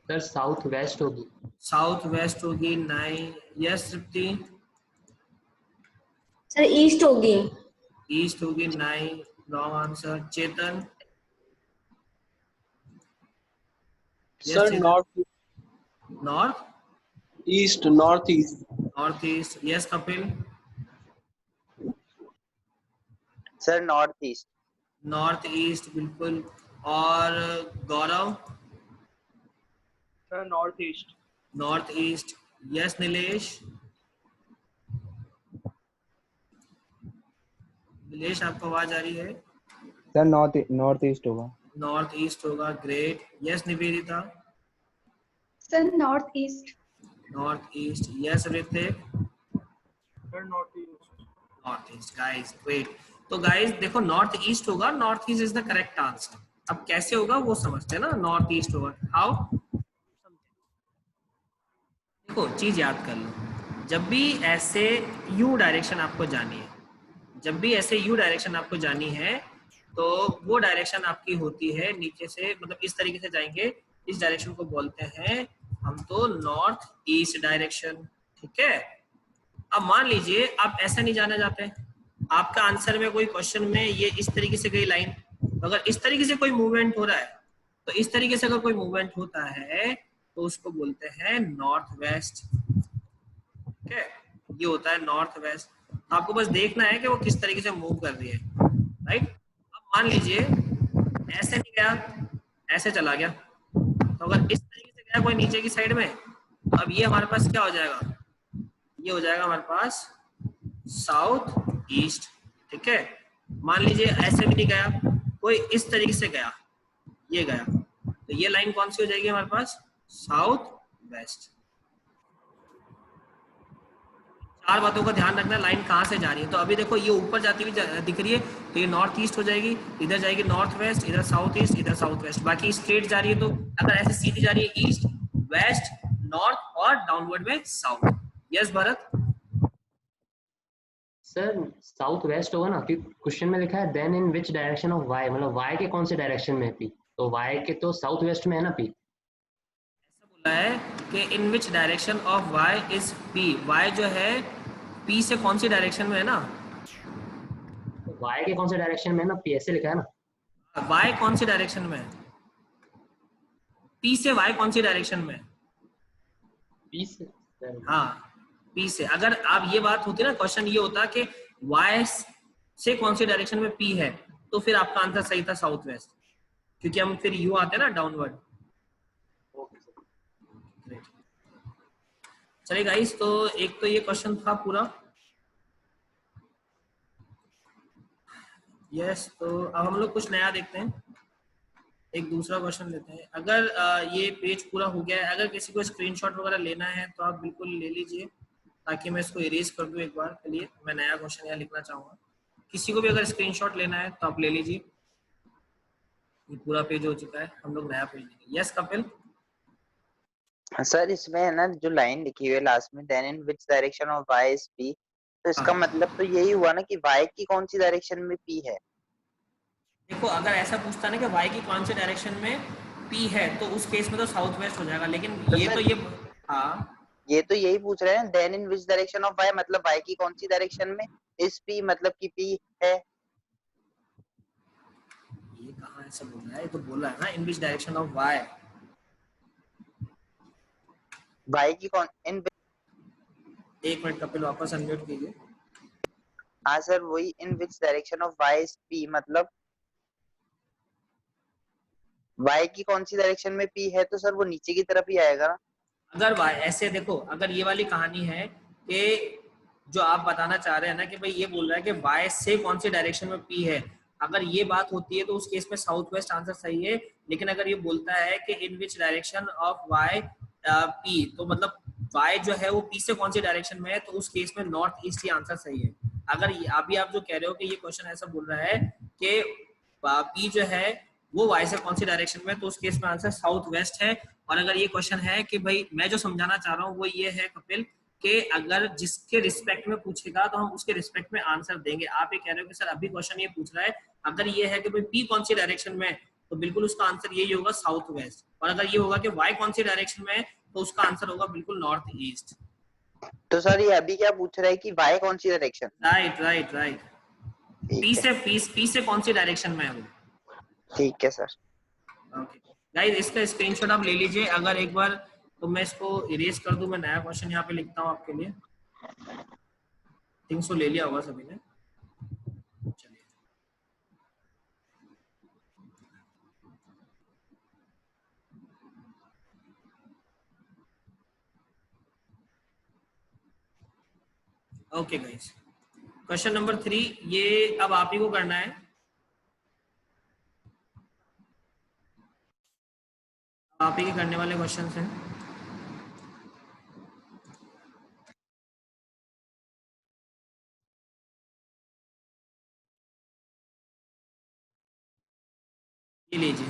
Sir south west होगी। साउथ वेस्ट होगी, नहीं। यस तृप्ति? सर ईस्ट होगी। ईस्ट होगी, नहीं, wrong answer. Chetan? Sir north north east, north east. North east. Yes Kapil? Sir north east. North east, बिल्कुल। और Gaurav? Sir north east. North east. Yes Nilesh? Nilesh आपको आवाज आ रही है? सर नॉर्थ ईस्ट होगा। नॉर्थ ईस्ट होगा, great. Yes Nivedita? Sir north east. North east. Yes Hrithik? Sir north east. North east, guys great. तो guys देखो नॉर्थ ईस्ट होगा, north east is the correct answer. अब कैसे होगा वो समझते हैं ना, नॉर्थ ईस्ट होगा। हाउ? देखो चीज याद कर लो, जब भी ऐसे यू डायरेक्शन आपको जानी है, जब भी ऐसे यू डायरेक्शन आपको जानी है, तो वो डायरेक्शन आपकी होती है नीचे से, मतलब इस तरीके से जाएंगे, इस डायरेक्शन को बोलते हैं हम तो नॉर्थ ईस्ट डायरेक्शन, ठीक है? अब मान लीजिए आप ऐसा नहीं जाना चाहते, आपका आंसर में कोई क्वेश्चन में ये इस तरीके से गई लाइन, अगर इस तरीके से कोई मूवमेंट हो रहा है, तो इस तरीके से अगर कोई मूवमेंट होता है तो उसको बोलते हैं नॉर्थ वेस्ट, ठीक है? ये होता है नॉर्थ वेस्ट। आपको बस देखना है कि वो किस तरीके से मूव कर रही है, राइट? अब मान लीजिए ऐसे नहीं गया, ऐसे चला गया, तो अगर इस तरीके से गया कोई नीचे की साइड में, तो अब ये हमारे पास क्या हो जाएगा? ये हो जाएगा हमारे पास साउथ ईस्ट, ठीक है? मान लीजिए ऐसे भी नहीं गया, कोई इस तरीके से गया, ये गया, तो ये लाइन कौन सी हो जाएगी हमारे पास? South west. 4 बातों का ध्यान रखना, लाइन कहाँ से जा रही है। तो अभी देखो ये ऊपर जाती हुई दिख रही है, तो ये नॉर्थ ईस्ट हो जाएगी, इधर जाएगी नॉर्थ वेस्ट, इधर साउथ ईस्ट, इधर साउथ वेस्ट। बाकी स्ट्रेट जा रही है, तो अगर ऐसे सीधी जा रही है ईस्ट वेस्ट नॉर्थ और डाउनवर्ड में south. Yes Bharat? Sir south west होगा ना, क्योंकि क्वेश्चन में लिखा है then in which direction of Y, मतलब वाई के कौन से डायरेक्शन में है पी, तो वाई के तो साउथ वेस्ट में है ना पी। ऐसा बोला है कि in which direction of Y is P. Y जो है पी से कौन सी डायरेक्शन में है ना? तो वाई के कौन से डायरेक्शन में है ना पी, ऐसे लिखा है ना। वाई कौन सी डायरेक्शन में है? पी से वाई कौन सी डायरेक्शन में है? पी से। हाँ पी से। अगर आप ये बात होती ना, क्वेश्चन ये होता कि वाई से कौन सी डायरेक्शन में पी है, तो फिर आपका आंसर सही था साउथ वेस्ट, क्योंकि हम फिर यू आते हैं ना डाउनवर्ड। चलिए गाइस, तो एक तो ये क्वेश्चन था पूरा। यस, तो अब हम लोग कुछ नया देखते हैं, एक दूसरा क्वेश्चन लेते हैं। अगर ये पेज पूरा हो गया है, अगर किसी को स्क्रीनशॉट वगैरह लेना है तो आप बिल्कुल ले लीजिए, ताकि मैं इसको इरेज कर दूं एक बार के लिए। मैं नया क्वेश्चन यहाँ लिखना चाहूंगा, किसी को भी अगर स्क्रीनशॉट लेना है तो आप ले लीजिए। ये पूरा पेज हो चुका है, हम लोग नया पेज लेंगे। यस कपिल? सर इसमें है ना जो लाइन लिखी हुई है लास्ट में, then in which direction of Y is P, तो इसका मतलब तो यही हुआ ना कि वाई की कौन सी डायरेक्शन में पी है। देखो अगर ऐसा पूछता ना कि वाई की कौन से डायरेक्शन में पी है, तो उस केस में तो साउथ वेस्ट हो जाएगा, लेकिन ये तो ये हाँ ये तो यही पूछ रहे हैं, then in which direction of Y, मतलब वाई की कौन सी डायरेक्शन में इज पी, मतलब कि पी है। ये कहाँ ऐसा बोल रहा है? ये तो बोल रहा है ना in which direction of y. Y की कौन इन, एक मिनट कपिल, वापस अनम्यूट कीजिए। हाँ सर वही, in which direction of Y is P, मतलब वाई की कौन सी डायरेक्शन में पी है, तो सर वो नीचे की तरफ ही आएगा ना। अगर वाई ऐसे देखो, अगर ये वाली कहानी है कि जो आप बताना चाह रहे हैं ना कि भाई ये बोल रहा है कि वाई से कौन सी डायरेक्शन में पी है, अगर ये बात होती है तो उस केस में साउथ वेस्ट आंसर सही है। लेकिन अगर ये बोलता है कि in which direction of y P, तो मतलब वाई जो है वो पी से कौन सी डायरेक्शन में है, तो उस केस में नॉर्थ ईस्ट ही आंसर सही है। अगर अभी आप जो कह रहे हो कि ये क्वेश्चन ऐसा बोल रहा है कि पी जो है वो वाई से कौन सी डायरेक्शन में, तो उस केस में आंसर साउथ वेस्ट है। और अगर ये क्वेश्चन है कि भाई मैं जो समझाना चाह रहा हूँ वो ये है कपिल कि अगर जिसके रिस्पेक्ट में पूछेगा तो हम उसके रिस्पेक्ट में आंसर देंगे। आप ये कह रहे हो कि सर अभी क्वेश्चन ये पूछ रहा है अगर ये है कि भाई पी कौन सी डायरेक्शन में, तो बिल्कुल उसका आंसर यही होगा साउथ वेस्ट। और अगर ये होगा कि वाई कौन सी डायरेक्शन में है, तो उसका आंसर होगा बिल्कुल नॉर्थ ईस्ट। तो सर ये अभी क्या पूछ रहा है कि वाई कौन सी direction? Right right right, P से कौन सी डायरेक्शन में है वो। ठीक है सर। ओके गाइस, इसका स्क्रीनशॉट आप ले लीजिए। अगर एक बार तो मैं इसको इरेज कर दूं, मैं नया क्वेश्चन यहाँ पे लिखता हूँ आपके लिए। थिंक सो ले लिया होगा सभी ने। चलिए ओके गाइस, क्वेश्चन नंबर 3 ये अब आप ही को करना है। आप ही के करने वाले क्वेश्चन हैं। ये लीजिए,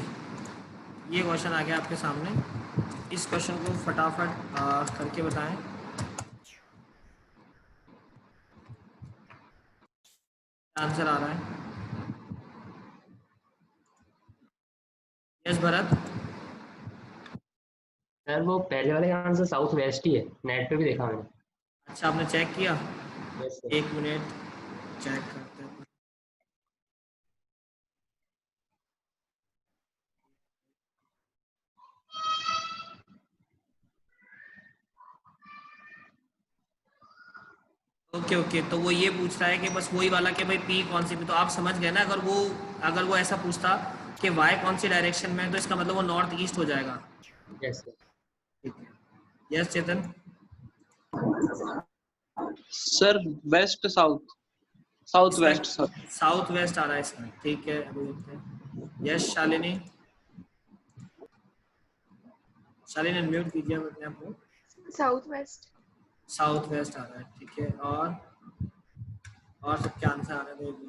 ये क्वेश्चन आ गया आपके सामने। इस क्वेश्चन को फटाफट करके बताएं। आंसर आ रहा है? यस भरत। सर वो पहले वाले का आंसर साउथ वेस्ट ही है, नेट पे भी देखा मैंने। अच्छा आपने चेक किया? Yes sir. एक मिनट चेक करते हैं। ओके ओके, तो वो ये पूछ रहा है कि बस वही वाला कि भाई पी कौन सी, तो आप समझ गए ना। अगर वो ऐसा पूछता कि वाई कौन सी डायरेक्शन में है, तो इसका मतलब वो नॉर्थ ईस्ट हो जाएगा। Yes sir. ठीक है, yes Chetan. Sir west south, south west sir. South west आ रहा है इसका, ठीक है अभी देखते हैं। यस शालिनी, शालिनी अनम्यूट कीजिए अपने आप को। South west. साउथ वेस्ट आ रहा है, ठीक है। और सबके आंसर आ रहे हैं, दो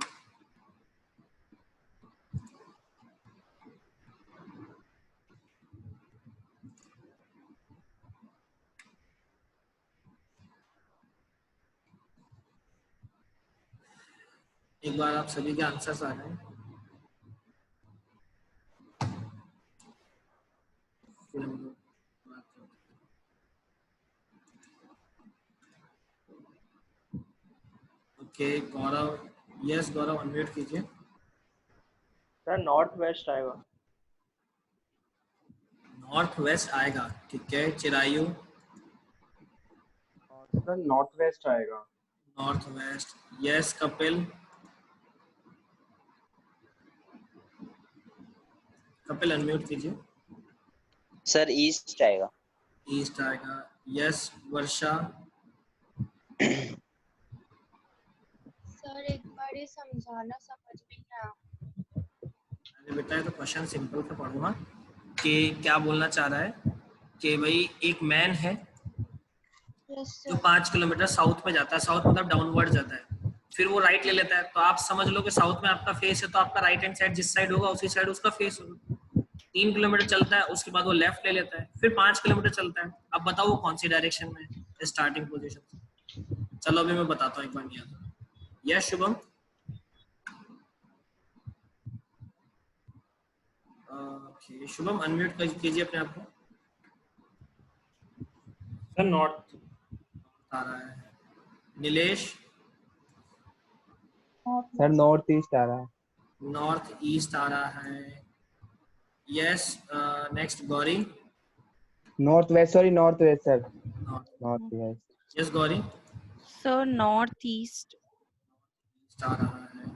एक बार आप सभी के आंसर्स आ जाएं। ओके गौरव, यस गौरव अनम्यूट कीजिए। सर नॉर्थ वेस्ट आएगा। नॉर्थ वेस्ट आएगा, ठीक है। चिरायु, सर नॉर्थ वेस्ट आएगा। North west, yes Kapil. Kapil unmute कीजिए। सर ईस्ट आएगा। ईस्ट आएगा, यस वर्षा। सर एक बार ये समझाना, समझ में नहीं आया। अरे बेटा ये तो क्वेश्चन सिंपल से पढ़ूंगा कि क्या बोलना चाह रहा है कि भाई एक मैन है यस जो सर। 5 किलोमीटर साउथ में जाता है, साउथ मतलब डाउनवर्ड जाता है, फिर वो राइट ले लेता है। तो आप समझ लो कि साउथ में आपका फेस है, तो आपका राइट हैंड साइड जिस साइड होगा उसी साइड उसका फेस होगा। 3 किलोमीटर चलता है, उसके बाद वो लेफ्ट ले लेता है, फिर 5 किलोमीटर चलता है। अब बताओ वो कौन सी डायरेक्शन में है स्टार्टिंग पोजीशन से। चलो अभी मैं बताता हूँ एक बार। नहीं आता। Yes Shubham. Okay Shubham unmute कीजिए अपने आप को। Sir north. आ रहा है नीलेश। सर नॉर्थ ईस्ट आ रहा है। नॉर्थ ईस्ट आ रहा है, yes. Next Gauri. North west, sorry north west sir. North, north west. Yes Gauri. Sir north east. आ रहा है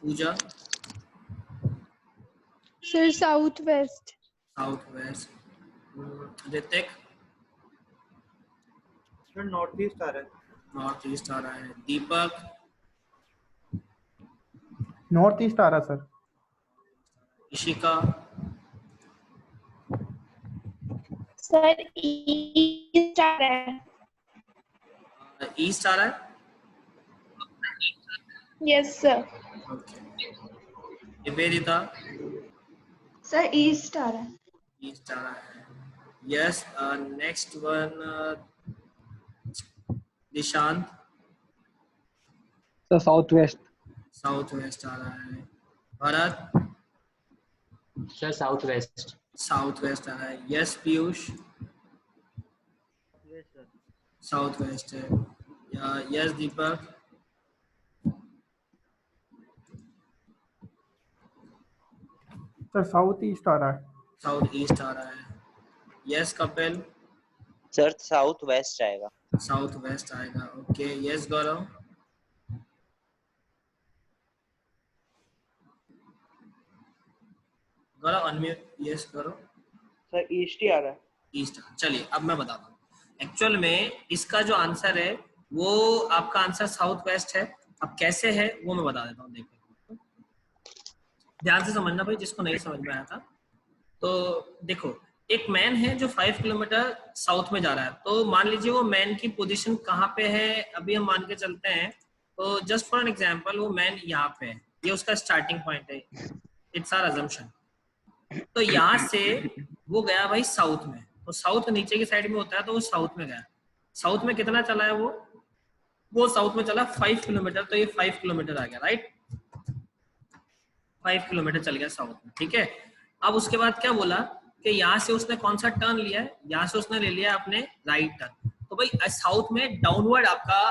Puja. Sir south west. South west. Ritik. Sir north east आ रहा है। नॉर्थ ईस्ट आ रहा है। दीपक। नॉर्थ ईस्ट आ रहा सर। इशिका। सर ईस्ट आ रहा है. ईस्ट आ रहा है. Yes sir. Okay. Nivedita, sir east आ रहा है. ईस्ट आ रहा है. Yes. Next one, Nishant, sir south west. South west आ रहा है. Bharat, sir south west. South west आ रहा है. यस. पीयूष, साउथ वेस्ट है. Yes. Deepak, sir south east आ रहा है. साउथ ईस्ट आ रहा है. Yes. Kapil, sir south waste आएगा. साउथ वेस्ट आएगा. ओके. यस. गौरव, गौरव अनम्यूट. यस गौरव. सर ईस्ट ही आ रहा है. ईस्ट. चलिए अब मैं बताता हूँ. एक्चुअल में इसका जो आंसर है वो आपका आंसर साउथ वेस्ट है. अब कैसे है वो मैं बता देता हूँ. देखो ध्यान से समझना भाई, जिसको नहीं समझ में आया था. तो देखो, एक मैन है जो 5 किलोमीटर साउथ में जा रहा है. तो मान लीजिए वो मैन की पोजीशन कहाँ पे है, अभी हम मान के चलते हैं. तो जस्ट फॉर एन एग्जांपल वो मैन यहाँ पे है, ये उसका स्टार्टिंग पॉइंट है. It's our assumption. तो यहाँ से वो गया भाई साउथ में. तो साउथ नीचे की साइड में होता है, तो वो साउथ में गया. साउथ में कितना चला है वो साउथ में चला 5 किलोमीटर. तो ये 5 किलोमीटर आ गया. राइट, 5 किलोमीटर चल गया साउथ में. ठीक है. अब उसके बाद क्या बोला कि यहाँ से उसने कौन सा टर्न लिया है, यहाँ से उसने ले लिया अपने राइट टर्न. तो भाई साउथ में डाउनवर्ड आपका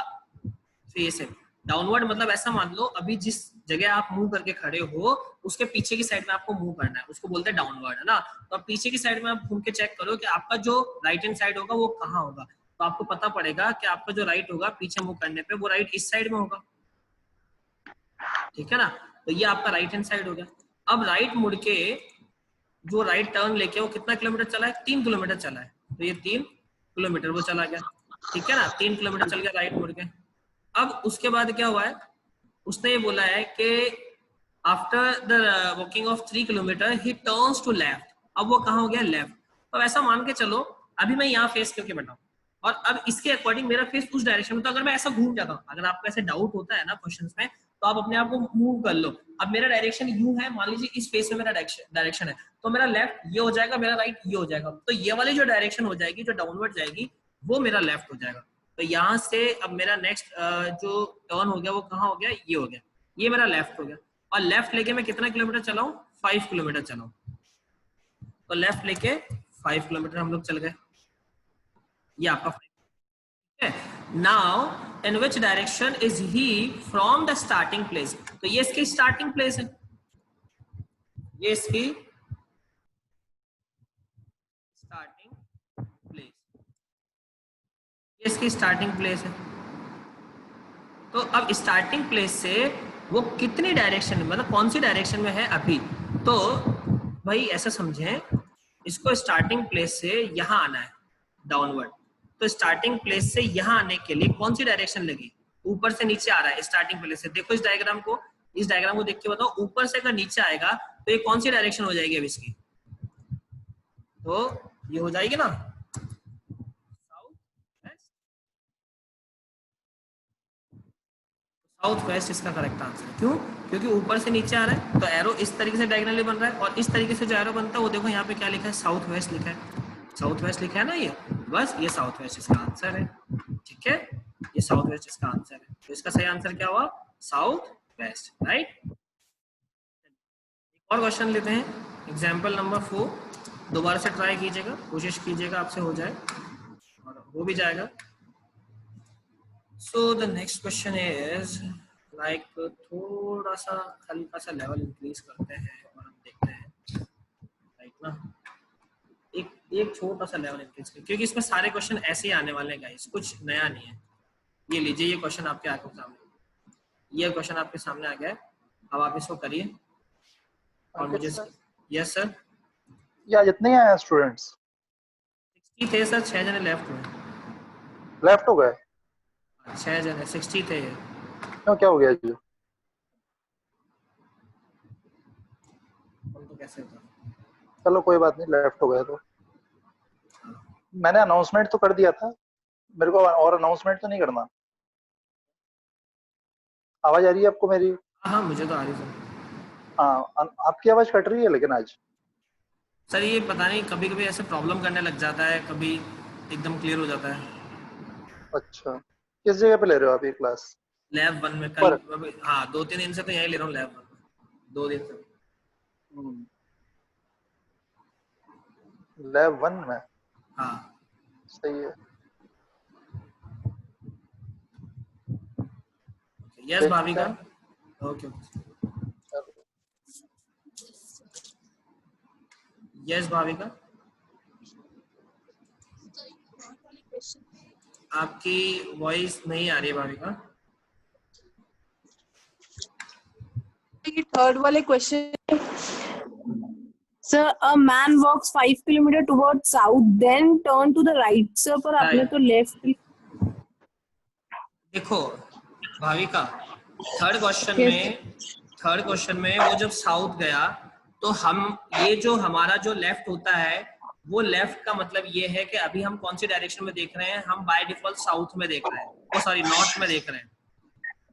फेस है. डाउनवर्ड मतलब ऐसा मान लो अभी जिस जगह आप मूव करके खड़े हो उसके पीछे की साइड में आपको मूव करना है, उसको बोलते हैं डाउनवर्ड, है ना. तो अब पीछे की साइड में आप घूम के चेक करो कि आपका जो राइट हैंड साइड होगा वो कहाँ होगा. तो आपको पता पड़ेगा कि आपका जो राइट होगा पीछे मूव करने पे वो राइट इस साइड में होगा. ठीक है ना. तो ये आपका राइट हैंड साइड हो गया. अब राइट मुड़ के जो राइट टर्न लेके वो कितना किलोमीटर चला है, 3 किलोमीटर चला है. तो ये 3 किलोमीटर वो चला गया. ठीक है ना, 3 किलोमीटर चल गया राइट मुड़ के. अब उसके बाद क्या हुआ है, उसने ये बोला है कि after the walking of 3 kilometre he turns to left. अब वो कहाँ हो गया, लेफ्ट. तो ऐसा मान के चलो अभी मैं यहाँ फेस करके बैठा हूँ और अब इसके अकॉर्डिंग मेरा फेस उस डायरेक्शन में. तो अगर मैं ऐसा घूम जाता हूँ, अगर आपको ऐसे डाउट होता है ना क्वेश्चंस में, तो आप अपने आप को मूव कर लो. अब मेरा डायरेक्शन यू है, मान लीजिए इस फेस में मेरा डायरेक्शन है, तो मेरा लेफ्ट ये हो जाएगा, मेरा राइट ये हो जाएगा. तो ये वाली जो डायरेक्शन हो जाएगी, जो डाउनवर्ड जाएगी, वो मेरा लेफ्ट हो जाएगा. तो यहाँ से अब मेरा नेक्स्ट जो टर्न हो गया वो कहाँ हो गया, ये हो गया. ये मेरा लेफ्ट हो गया. और लेफ्ट लेके मैं कितना किलोमीटर चलाऊं, 5 किलोमीटर चलाऊं. तो लेफ्ट लेके 5 किलोमीटर हम लोग चल गए. ये आपका 5 है. Now in which direction is he from the starting place. तो ये इसकी स्टार्टिंग प्लेस है, ये इसकी स्टार्टिंग प्लेस, ये इसकी स्टार्टिंग प्लेस है. तो अब स्टार्टिंग प्लेस से वो कितनी डायरेक्शन में, मतलब कौन सी डायरेक्शन में है अभी. तो भाई ऐसा समझें, इसको स्टार्टिंग प्लेस से यहाँ आना है डाउनवर्ड. तो स्टार्टिंग प्लेस से यहाँ आने के लिए कौन सी डायरेक्शन लगी, ऊपर से नीचे आ रहा है स्टार्टिंग प्लेस से. देखो इस डायग्राम को देख के बताओ, ऊपर से अगर नीचे आएगा तो ये कौन सी डायरेक्शन हो जाएगी अब इसकी, तो ये हो जाएगी ना साउथ वेस्ट. इसका करेक्ट आंसर. क्यों, क्योंकि ऊपर से नीचे आ रहा है तो एरो इस तरीके से डायगोनली बन रहा है, और इस तरीके से जो एरो बनता है वो देखो यहाँ पे क्या लिखा है, साउथ वेस्ट लिखा है. साउथ वेस्ट लिखा है ना, ये बस ये साउथ वेस्ट इसका आंसर है. ठीक है, ये साउथ वेस्ट इसका आंसर है. तो इसका सही आंसर क्या हुआ, साउथ वेस्ट. राइट. एक और क्वेश्चन लेते हैं, एग्जाम्पल नंबर 4. दोबारा से ट्राई कीजिएगा, कोशिश कीजिएगा आपसे हो जाए, और हो भी जाएगा. So the next question is like थोड़ा सा हल्का सा लेवल इंक्रीज करते हैं और हम देखते हैं राइट ना, एक छोटा सा लेवल इंक्रीज करते, क्योंकि इसमें सारे क्वेश्चन ऐसे ही आने वाले हैं गाइस, कुछ नया नहीं है. ये लीजिए, ये क्वेश्चन आपके आंखों के सामने, ये क्वेश्चन आपके सामने आ गया है. अब आप इसको करिए और मुझे. Yes sir. या जितने हैं स्टूडेंट्स 60 थे सर, 6 जने लेफ्ट हुए. लेफ्ट हो गए, 6 जने, 60 थे. क्यों, क्या हो गया जी? हम तो कैसे होता, चलो कोई बात नहीं, लेफ्ट हो गए तो. मैंने अनाउंसमेंट तो कर दिया था, मेरे को और अनाउंसमेंट तो नहीं करना। आवाज आ रही है आपको मेरी? हाँ मुझे तो आ रही सर। हाँ, आपकी आवाज कट रही है लेकिन आज। सर ये पता नहीं कभी कभी ऐसे प्रॉब्लम करने लग जाता है, कभी एकदम क्लियर हो जाता है। अच्छा, किस जगह पे ले रहे हो आप ये क्लास? लैब 1 में कल हाँ 2-3 दिन से तो यहीं ले रहा हूँ लैब 1 में, 2 दिन से। लैब 1 में? हाँ सही है। Yes Bhavika. Okay yes Bhavika, आपकी वॉइस नहीं आ रही है भाविका। ये थर्ड वाले question. Sir, a man walks 5 kilometer towards south, then turn to the right. Sir, पर आपने तो left। देखो भाविका, थर्ड क्वेश्चन में वो जब साउथ गया तो हम ये जो हमारा जो लेफ्ट होता है वो लेफ्ट का मतलब ये है कि अभी हम कौन सी डायरेक्शन में देख रहे हैं, हम बाय डिफॉल्ट साउथ में देख रहे हैं, ओ सॉरी नॉर्थ में देख रहे हैं।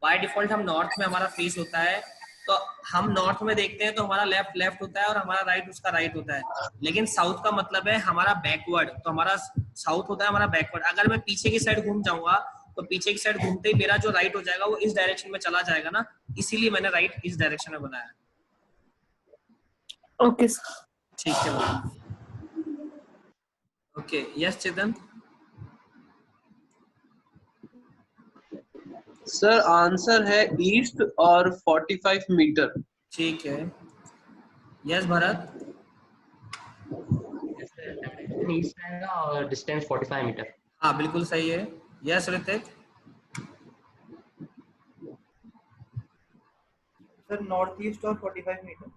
बाय डिफॉल्ट हम नॉर्थ में हमारा फेस होता है, तो हम नॉर्थ में देखते हैं तो हमारा लेफ्ट होता है और हमारा राइट उसका राइट होता है। लेकिन साउथ का मतलब है हमारा बैकवर्ड, तो हमारा साउथ होता है हमारा बैकवर्ड। अगर मैं पीछे की साइड घूम जाऊंगा तो पीछे की साइड घूमते ही मेरा जो राइट हो जाएगा वो इस डायरेक्शन में चला जाएगा ना, इसीलिए मैंने राइट इस डायरेक्शन में बनाया। ओके ठीक है okay yes Chetan. Sir answer है ईस्ट और 45 मीटर। ठीक है यस भरत। ईस्ट आएगा और डिस्टेंस 45 मीटर। हाँ बिल्कुल सही है। Yes Hrithik. Sir north east और 45 मीटर।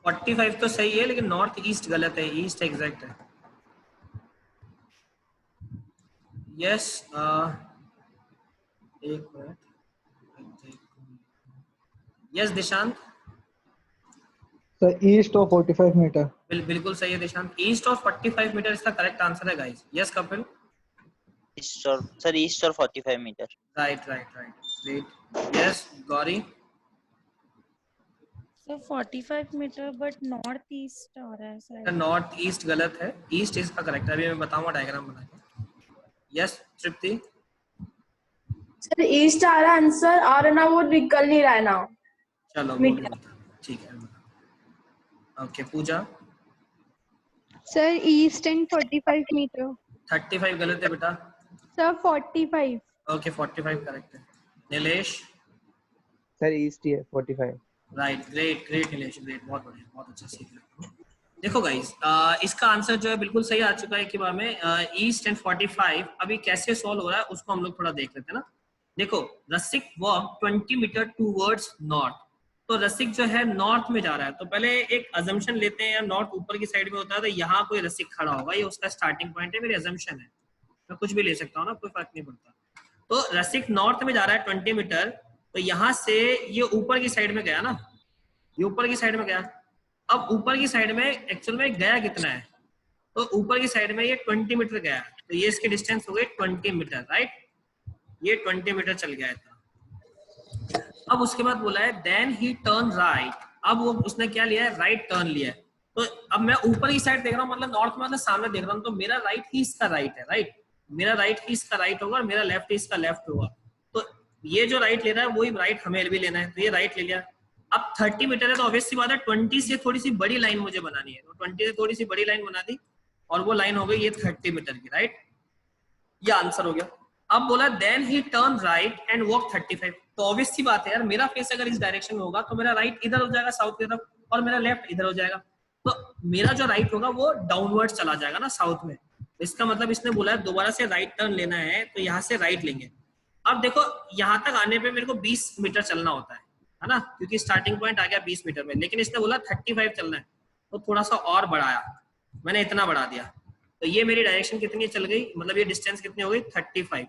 45 तो सही है लेकिन नॉर्थ ईस्ट गलत है, ईस्ट एग्जैक्ट है। यस एक minute. Yes Dishant. Sir east और 45 मीटर। बिल्कुल सही है दिशांत, ईस्ट और 45 मीटर इसका करेक्ट आंसर है गाइस। यस कपिल। ईस्ट और 45 meter. Right great. Yes Gauri. So 45 meter but north east आ रहा है शायद। नॉर्थ ईस्ट गलत है, ईस्ट इसका करेक्ट है, अभी मैं बताऊंगा डायग्राम बना के। यस तृप्ति। सर ईस्ट आ रहा आंसर, और ना वो निकल नहीं रहा है ना। चलो ठीक है okay Puja. Sir east and 45 metre. 35 गलत है बेटा। सर 45। ओके 45 करेक्ट है। नीलेश। सर ईस्ट ही है 45। राइट ग्रेट नीलेश ग्रेट, बहुत बढ़िया, बहुत अच्छा सीख रहे। देखो गाइस इसका आंसर जो है बिल्कुल सही आ चुका है कि बार में ईस्ट एंड 45। अभी कैसे सॉल्व हो रहा है उसको हम लोग थोड़ा देख लेते हैं ना। देखो रसिक वॉक 20 मीटर टूवर्ड्स नॉर्थ, तो रसिक जो है नॉर्थ में जा रहा है, तो पहले एक अजम्पशन लेते हैं, नॉर्थ ऊपर की साइड में होता है तो यहाँ कोई रसिक खड़ा होगा, ये उसका स्टार्टिंग पॉइंट है, मेरी अजम्पशन है, मैं कुछ भी ले सकता हूँ ना, कोई फर्क नहीं पड़ता। तो रसिक नॉर्थ में जा रहा है 20 मीटर, तो यहाँ से ये ऊपर की साइड में गया ना, ये ऊपर की साइड में गया। अब ऊपर की साइड में एक्चुअल में गया कितना है, तो ऊपर की साइड में ये 20 मीटर गया, तो ये इसके डिस्टेंस हो गए 20 मीटर, राइट, ये 20 मीटर चल गया था। अब उसके बाद बोला है देन ही टर्न राइट, अब वो उसने क्या लिया है, राइट टर्न लिया है। तो अब मैं ऊपर की साइड देख रहा हूँ, मतलब नॉर्थ में, मतलब सामने देख रहा हूँ, तो मेरा राइट ही इसका राइट है, राइट, मेरा राइट ही इसका राइट होगा और मेरा लेफ्ट ही इसका लेफ्ट होगा। तो ये जो राइट ले रहा है वही राइट हमें भी लेना है, तो ये राइट ले लिया। अब 30 मीटर है तो ऑब्वियस सी बात है 20 से थोड़ी सी बड़ी लाइन मुझे बनानी है, तो 20 से थोड़ी सी बड़ी लाइन बना दी और वो लाइन हो गई ये 30 मीटर की, राइट, ये आंसर हो गया। अब बोला then he turn right and walk 35, तो ऑब्वियस सी बात है यार, मेरा फेस अगर इस डायरेक्शन में होगा तो मेरा राइट इधर हो जाएगा साउथ की तरफ और मेरा लेफ्ट इधर हो जाएगा, तो मेरा जो राइट होगा वो डाउनवर्ड चला जाएगा ना साउथ में। इसका मतलब इसने बोला है दोबारा से राइट टर्न लेना है, तो यहाँ से राइट लेंगे। अब देखो यहाँ तक आने पे मेरे को 20 मीटर चलना होता है ना, क्योंकि स्टार्टिंग पॉइंट आ गया 20 मीटर में, लेकिन इसने बोला 35 चलना है, तो थोड़ा सा और बढ़ाया, मैंने इतना बढ़ा दिया, तो ये मेरी डायरेक्शन कितनी चल गई, मतलब ये डिस्टेंस कितनी हो गई 35।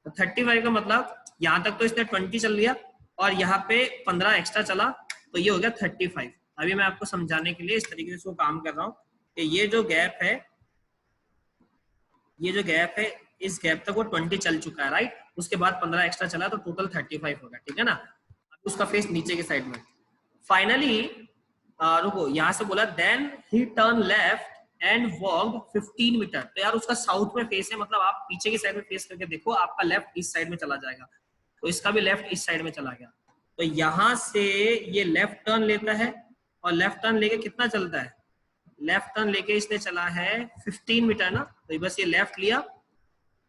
तो 35 का मतलब यहाँ तक तो इसने 20 चल लिया और यहाँ पे 15 एक्स्ट्रा चला, तो ये हो गया 35। अभी मैं आपको समझाने के लिए इस तरीके से इसको काम कर रहा हूँ कि ये जो गैप है ये जो गैप है इस गैप तक वो 20 चल चुका है, राइट। उसके बाद 15 एक्स्ट्रा चला तो टोटल 35 होगा, ठीक है ना। अब उसका फेस नीचे की साइड में। फाइनली रुको, यहाँ से बोला then he turn left and walked 15 metre. तो यार उसका साउथ में फेस है, मतलब आप पीछे की साइड में फेस करके देखो, आपका लेफ्ट इस साइड में चला जाएगा, तो इसका भी लेफ्ट इस साइड में चला गया। तो यहाँ से ये लेफ्ट टर्न लेता है और लेफ्ट टर्न लेके कितना चलता है, लेफ्ट टर्न लेके इसने चला है 15 मीटर ना। तो बस ये लेफ्ट लिया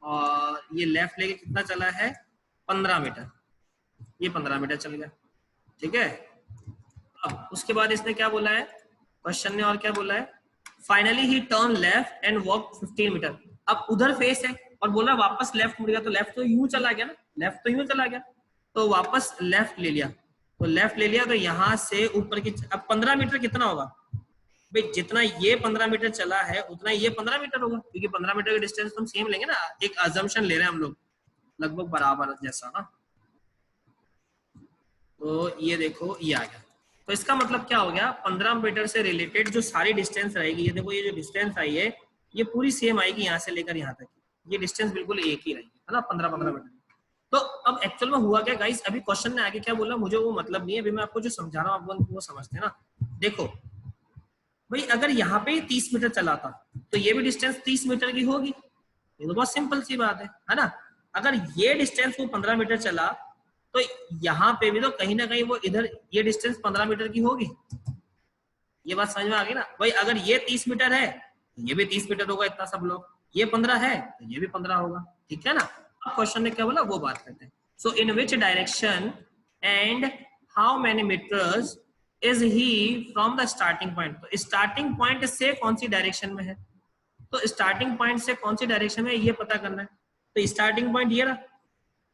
और ये लेफ्ट लेके कितना चला है 15 मीटर, ये 15 मीटर चल गया, ठीक है। अब उसके बाद इसने क्या बोला है, क्वेश्चन ने और क्या बोला है, finally he turn left and walk 15 metre. अब उधर फेस है और बोला वापस लेफ्ट मुड़ गया, तो लेफ्ट तो यूं चला गया ना, लेफ्ट तो यूं चला गया, तो वापस लेफ्ट ले लिया। तो लेफ्ट ले लिया तो यहाँ से ऊपर की, अब 15 मीटर कितना होगा भाई, जितना ये 15 मीटर चला है उतना ये 15 मीटर होगा, क्योंकि 15 मीटर का डिस्टेंस तो हम सेम लेंगे ना, एक अजम्पशन ले रहे हैं हम लोग लगभग बराबर जैसा ना। तो ये देखो ये आ गया। तो इसका मतलब क्या हो गया, 15 मीटर से रिलेटेड जो सारी डिस्टेंस रहेगी, ये देखो ये जो डिस्टेंस आई है ये पूरी सेम आएगी यहाँ से लेकर यहाँ तक, ये डिस्टेंस बिल्कुल एक ही रहेगी, है ना, 15-15 मीटर। तो अब एक्चुअल में हुआ क्या गाइस, अभी क्वेश्चन ने आगे क्या बोला मुझे वो मतलब नहीं है, अभी मैं आपको जो समझा रहा हूँ आप वो समझते हैं ना। देखो भाई अगर यहाँ पे 30 मीटर चला था तो ये भी डिस्टेंस 30 मीटर की होगी, ये तो बहुत सिंपल सी बात है ना। अगर ये डिस्टेंस वो 15 मीटर चला तो यहाँ पे भी तो कहीं ना कहीं वो इधर ये डिस्टेंस 15 मीटर की होगी, ये बात समझ में आ गई ना भाई। अगर ये 30 मीटर है तो ये भी 30 मीटर होगा, इतना सब लोग, ये 15 है तो ये भी 15 होगा, ठीक है ना। अब क्वेश्चन ने क्या बोला वो बात करते हैं। So in which direction and how many meters is he from the starting point. तो स्टार्टिंग पॉइंट से कौन सी डायरेक्शन में है, तो स्टार्टिंग पॉइंट से कौन सी डायरेक्शन में ये पता करना है। तो स्टार्टिंग पॉइंट ये रहा,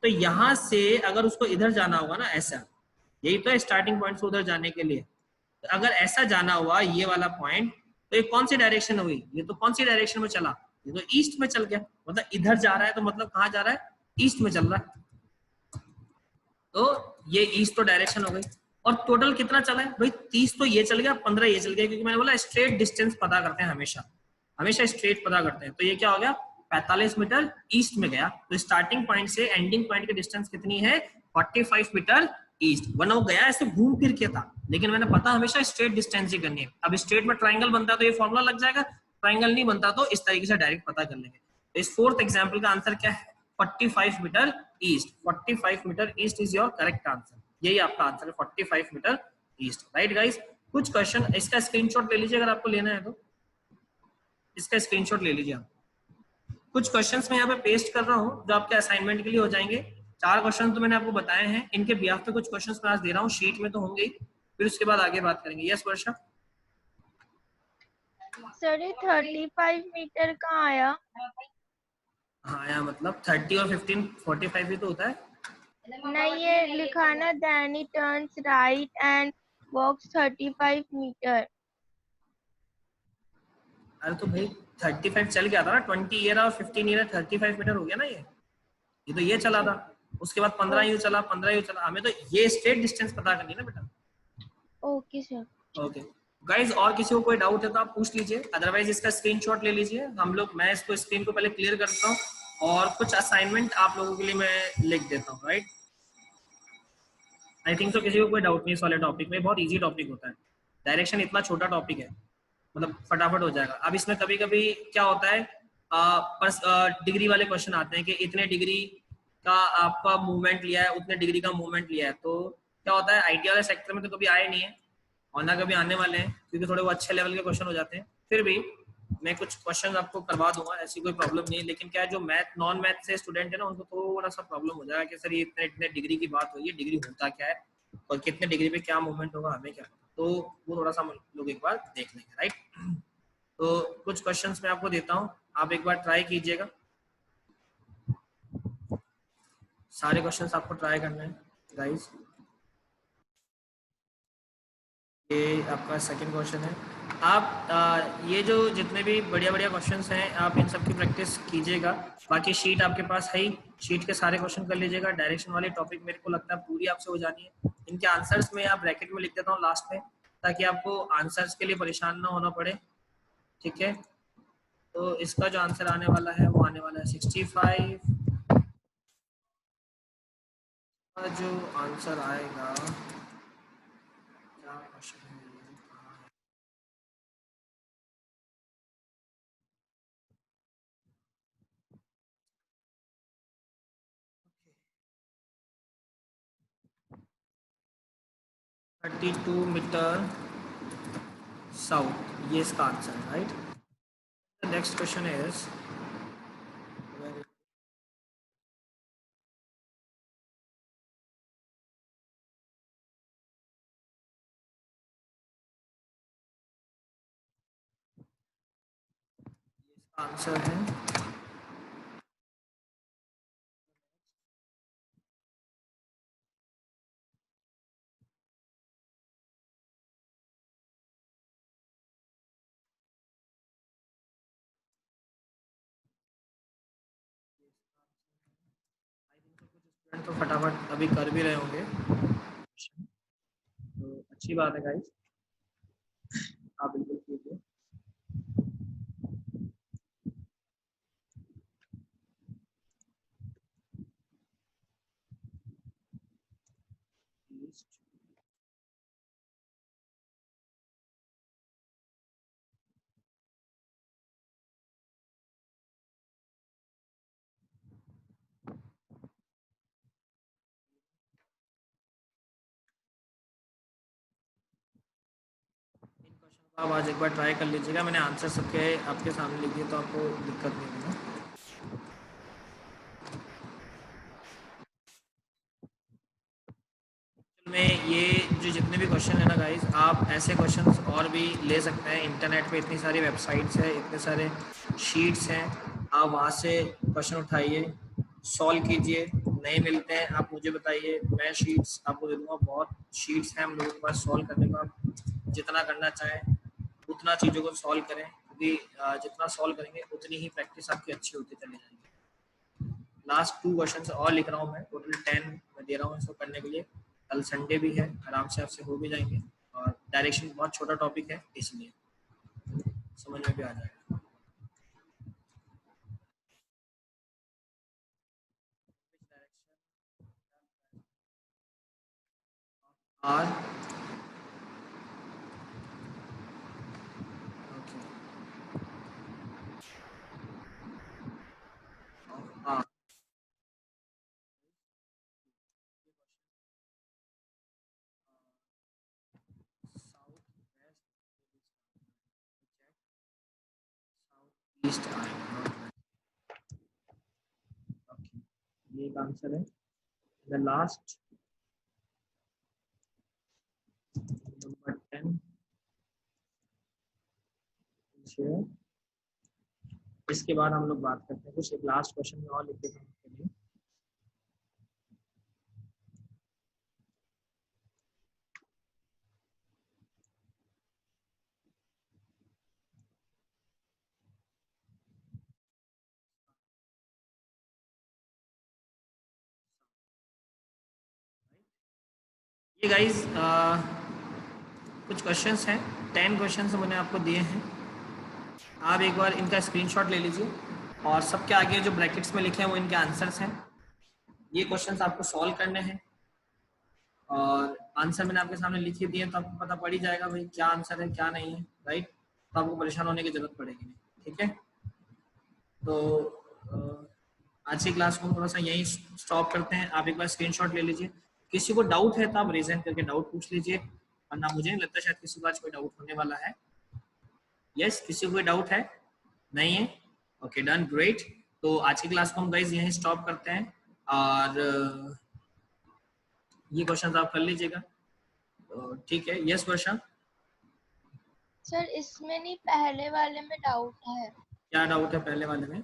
तो यहां से अगर उसको इधर जाना होगा ना, ऐसा, यही तो है स्टार्टिंग पॉइंट से उधर जाने के लिए। तो अगर ऐसा जाना हुआ ये वाला पॉइंट, तो ये कौन सी डायरेक्शन हुई, ये तो कौन सी डायरेक्शन में चला, ये तो ईस्ट में चल गया, मतलब इधर जा रहा है तो मतलब कहाँ जा रहा है, ईस्ट में चल रहा है। तो ये ईस्ट तो डायरेक्शन हो गई। और टोटल कितना चला है भाई, 30 तो ये चल गया, 15 ये चल गया, क्योंकि मैंने बोला स्ट्रेट डिस्टेंस पता करते हैं हमेशा, हमेशा स्ट्रेट पता करते हैं। तो ये क्या हो गया 45 मीटर ईस्ट में गया। तो स्टार्टिंग पॉइंट से एंडिंग पॉइंट की डिस्टेंस कितनी है 45 मीटर ईस्ट। वरना वो गया ऐसे घूम फिर के था, लेकिन मैंने पता हमेशा स्ट्रेट डिस्टेंस ही करनी है। अब स्ट्रेट में ट्राइंगल बनता है तो ये फॉर्मूला लग जाएगा, ट्राइंगल नहीं बनता तो इस तरीके से डायरेक्ट पता कर लेंगे। तो इस फोर्थ एग्जाम्पल का आंसर क्या है 45 metre east. 45 metre east is your correct answer, यही आपका आंसर है 45 मीटर ईस्ट, राइट गाइस। कुछ क्वेश्चन इसका स्क्रीनशॉट ले लीजिए अगर आपको लेना है तो, इसका स्क्रीनशॉट ले लीजिए आप। कुछ क्वेश्चंस मैं यहाँ पे पेस्ट कर रहा हूँ जो आपके असाइनमेंट के लिए हो जाएंगे। 4 क्वेश्चन तो मैंने आपको बताए हैं, इनके बिहाफ पे कुछ क्वेश्चंस मैं आज दे रहा हूँ, शीट में तो होंगे ही, फिर उसके बाद आगे बात करेंगे। यस वर्षा। सर ये 35 मीटर का आया, हाँ आया, मतलब 30 और 15 45 भी तो होता है। नहीं ये लिखा ना, then he turns right and walks 35 metre. अरे तो भाई 35 चल गया था ना, 20 ईयर और 15 ईयर 35 मीटर हो गया ना, ये तो ये चला था, उसके बाद 15 यूं चला, 15 यूं चला, हमें तो ये स्ट्रेट डिस्टेंस पता करनी है ना बेटा। Okay sir. ओके गाइज, और किसी को कोई डाउट है तो आप पूछ लीजिए, अदरवाइज इसका स्क्रीनशॉट ले लीजिए हम लोग। मैं इसको स्क्रीन को पहले क्लियर करता हूँ और कुछ असाइनमेंट आप लोगों के लिए मैं लिख देता हूँ, राइट। आई थिंक तो किसी को कोई डाउट नहीं इस वाले टॉपिक में, बहुत इजी टॉपिक होता है। डायरेक्शन इतना छोटा टॉपिक है, मतलब फटाफट हो जाएगा। अब इसमें कभी कभी क्या होता है डिग्री वाले क्वेश्चन आते हैं कि इतने डिग्री का आपका मूवमेंट लिया है, उतने डिग्री का मूवमेंट लिया है। तो क्या होता है आईटी वाले सेक्टर में तो कभी आए नहीं है और ना कभी आने वाले हैं, क्योंकि थोड़े वो अच्छे लेवल के क्वेश्चन हो जाते हैं। फिर भी मैं कुछ क्वेश्चन आपको करवा दूंगा, ऐसी कोई प्रॉब्लम नहीं है। लेकिन क्या है जो मैथ नॉन मैथ से स्टूडेंट है ना, उनको थोड़ा सा प्रॉब्लम हो जाएगा कि सर ये इतने डिग्री की बात हुई है, डिग्री होता क्या है और कितने डिग्री पे क्या मूवमेंट होगा हमें क्या पता। तो वो थोड़ा सा हम लोग एक बार देख लेंगे, राइट। तो कुछ क्वेश्चंस मैं आपको देता हूँ, आप एक बार ट्राई कीजिएगा। सारे क्वेश्चंस आपको ट्राई करने हैं गाइस। ये आपका सेकंड क्वेश्चन है। आप ये जो जितने भी बढ़िया बढ़िया क्वेश्चंस हैं आप इन सब की प्रैक्टिस कीजिएगा। बाकी शीट आपके पास है ही, शीट के सारे क्वेश्चन कर लीजिएगा। डायरेक्शन वाली टॉपिक मेरे को लगता है पूरी आपसे हो जानी है। इनके आंसर्स में आप ब्रैकेट में लिख देता हूँ लास्ट में, ताकि आपको आंसर्स के लिए परेशान ना होना पड़े, ठीक है। तो इसका जो आंसर आने वाला है वो आने वाला है 65। का जो आंसर आएगा, क्या क्वेश्चन है ये, कहाँ है? Okay. 32 मीटर साउथ, ये इसका आंसर है, right. The next question is answer है स्टूडेंट तो फटाफट अभी कर भी रहे होंगे, तो अच्छी बात है गाइस, आप बिल्कुल कीजिए। आप आज एक बार ट्राई कर लीजिएगा, मैंने आंसर सबके आपके सामने लिख दिए तो आपको दिक्कत नहीं होगी। में ये जो जितने भी क्वेश्चन है ना गाइस, आप ऐसे क्वेश्चंस और भी ले सकते हैं। इंटरनेट पे इतनी सारी वेबसाइट्स है, इतने सारे शीट्स हैं, आप वहाँ से क्वेश्चन उठाइए, सॉल्व कीजिए। नहीं मिलते हैं आप मुझे बताइए, मैं शीट्स आपको दे दूँगा। बहुत शीट्स हैं हम लोगों के पास सॉल्व करने को, आप जितना करना चाहें उतना चीज़ों को सॉल्व करें, क्योंकि जितना सॉल्व करेंगे उतनी ही प्रैक्टिस आपकी अच्छी होती चली जाएगी। लास्ट 2 क्वेश्चन और लिख रहा हूँ मैं, टोटल 10 मैं दे रहा हूँ इसको करने के लिए। कल संडे भी है, आराम से आपसे हो भी जाएंगे, और डायरेक्शन बहुत छोटा टॉपिक है इसलिए समझ में भी आ जाएगा। आर आर ईस्ट आएगा, ये एक आंसर है। द लास्ट नंबर 10 इसके बाद हम लोग बात करते हैं कुछ। एक लास्ट क्वेश्चन में और लिख देता हूँ आपके लिए। ये गाइस कुछ क्वेश्चंस हैं, 10 क्वेश्चंस मैंने आपको दिए हैं। आप एक बार इनका स्क्रीनशॉट ले लीजिए, और सबके आगे जो ब्रैकेट्स में लिखे हैं वो इनके आंसर्स हैं। ये क्वेश्चंस आपको सॉल्व करने हैं, और आंसर मैंने आपके सामने लिख दिए, तो आपको पता पड़ ही जाएगा भाई क्या आंसर है क्या नहीं है, राइट। तो आपको परेशान होने की जरूरत पड़ेगी नहीं, ठीक है। तो आज की क्लास को हम थोड़ा सा यहीं स्टॉप करते हैं। आप एक बार स्क्रीनशॉट ले लीजिए। किसी को डाउट है तो आप रेज़ करके डाउट पूछ लीजिए, वरना मुझे नहीं लगता शायद किसी को आज कोई डाउट होने वाला है। यस, किसी को कोई डाउट है? नहीं है? Okay, done, great. तो आज की क्लास को हम गाइस यहीं स्टॉप करते हैं, और ये क्वेश्चन आप कर लीजिएगा, ठीक है। यस वर्षा। सर इसमें नहीं, पहले वाले में डाउट है। क्या डाउट है पहले वाले में?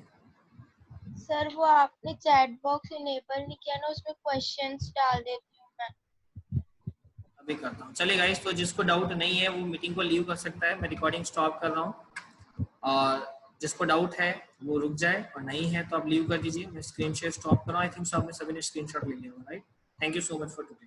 सर वो आपने चैट बॉक्स इनेबल नहीं किया ना, उसमें क्वेश्चंस डाल देती हूँ मैं। अभी करता हूँ, चलिए गाइस। तो जिसको डाउट नहीं है वो मीटिंग को लीव कर सकता है, मैं रिकॉर्डिंग स्टॉप कर रहा हूँ। और जिसको डाउट है वो रुक जाए, और नहीं है तो आप लीव कर दीजिए। मैं स्क्रीन शेयर स्टॉप कर रहा हूँ। आई थिंक सो आपने सभी ने स्क्रीनशॉट ले लिया होगा, right. Thank you so much for today.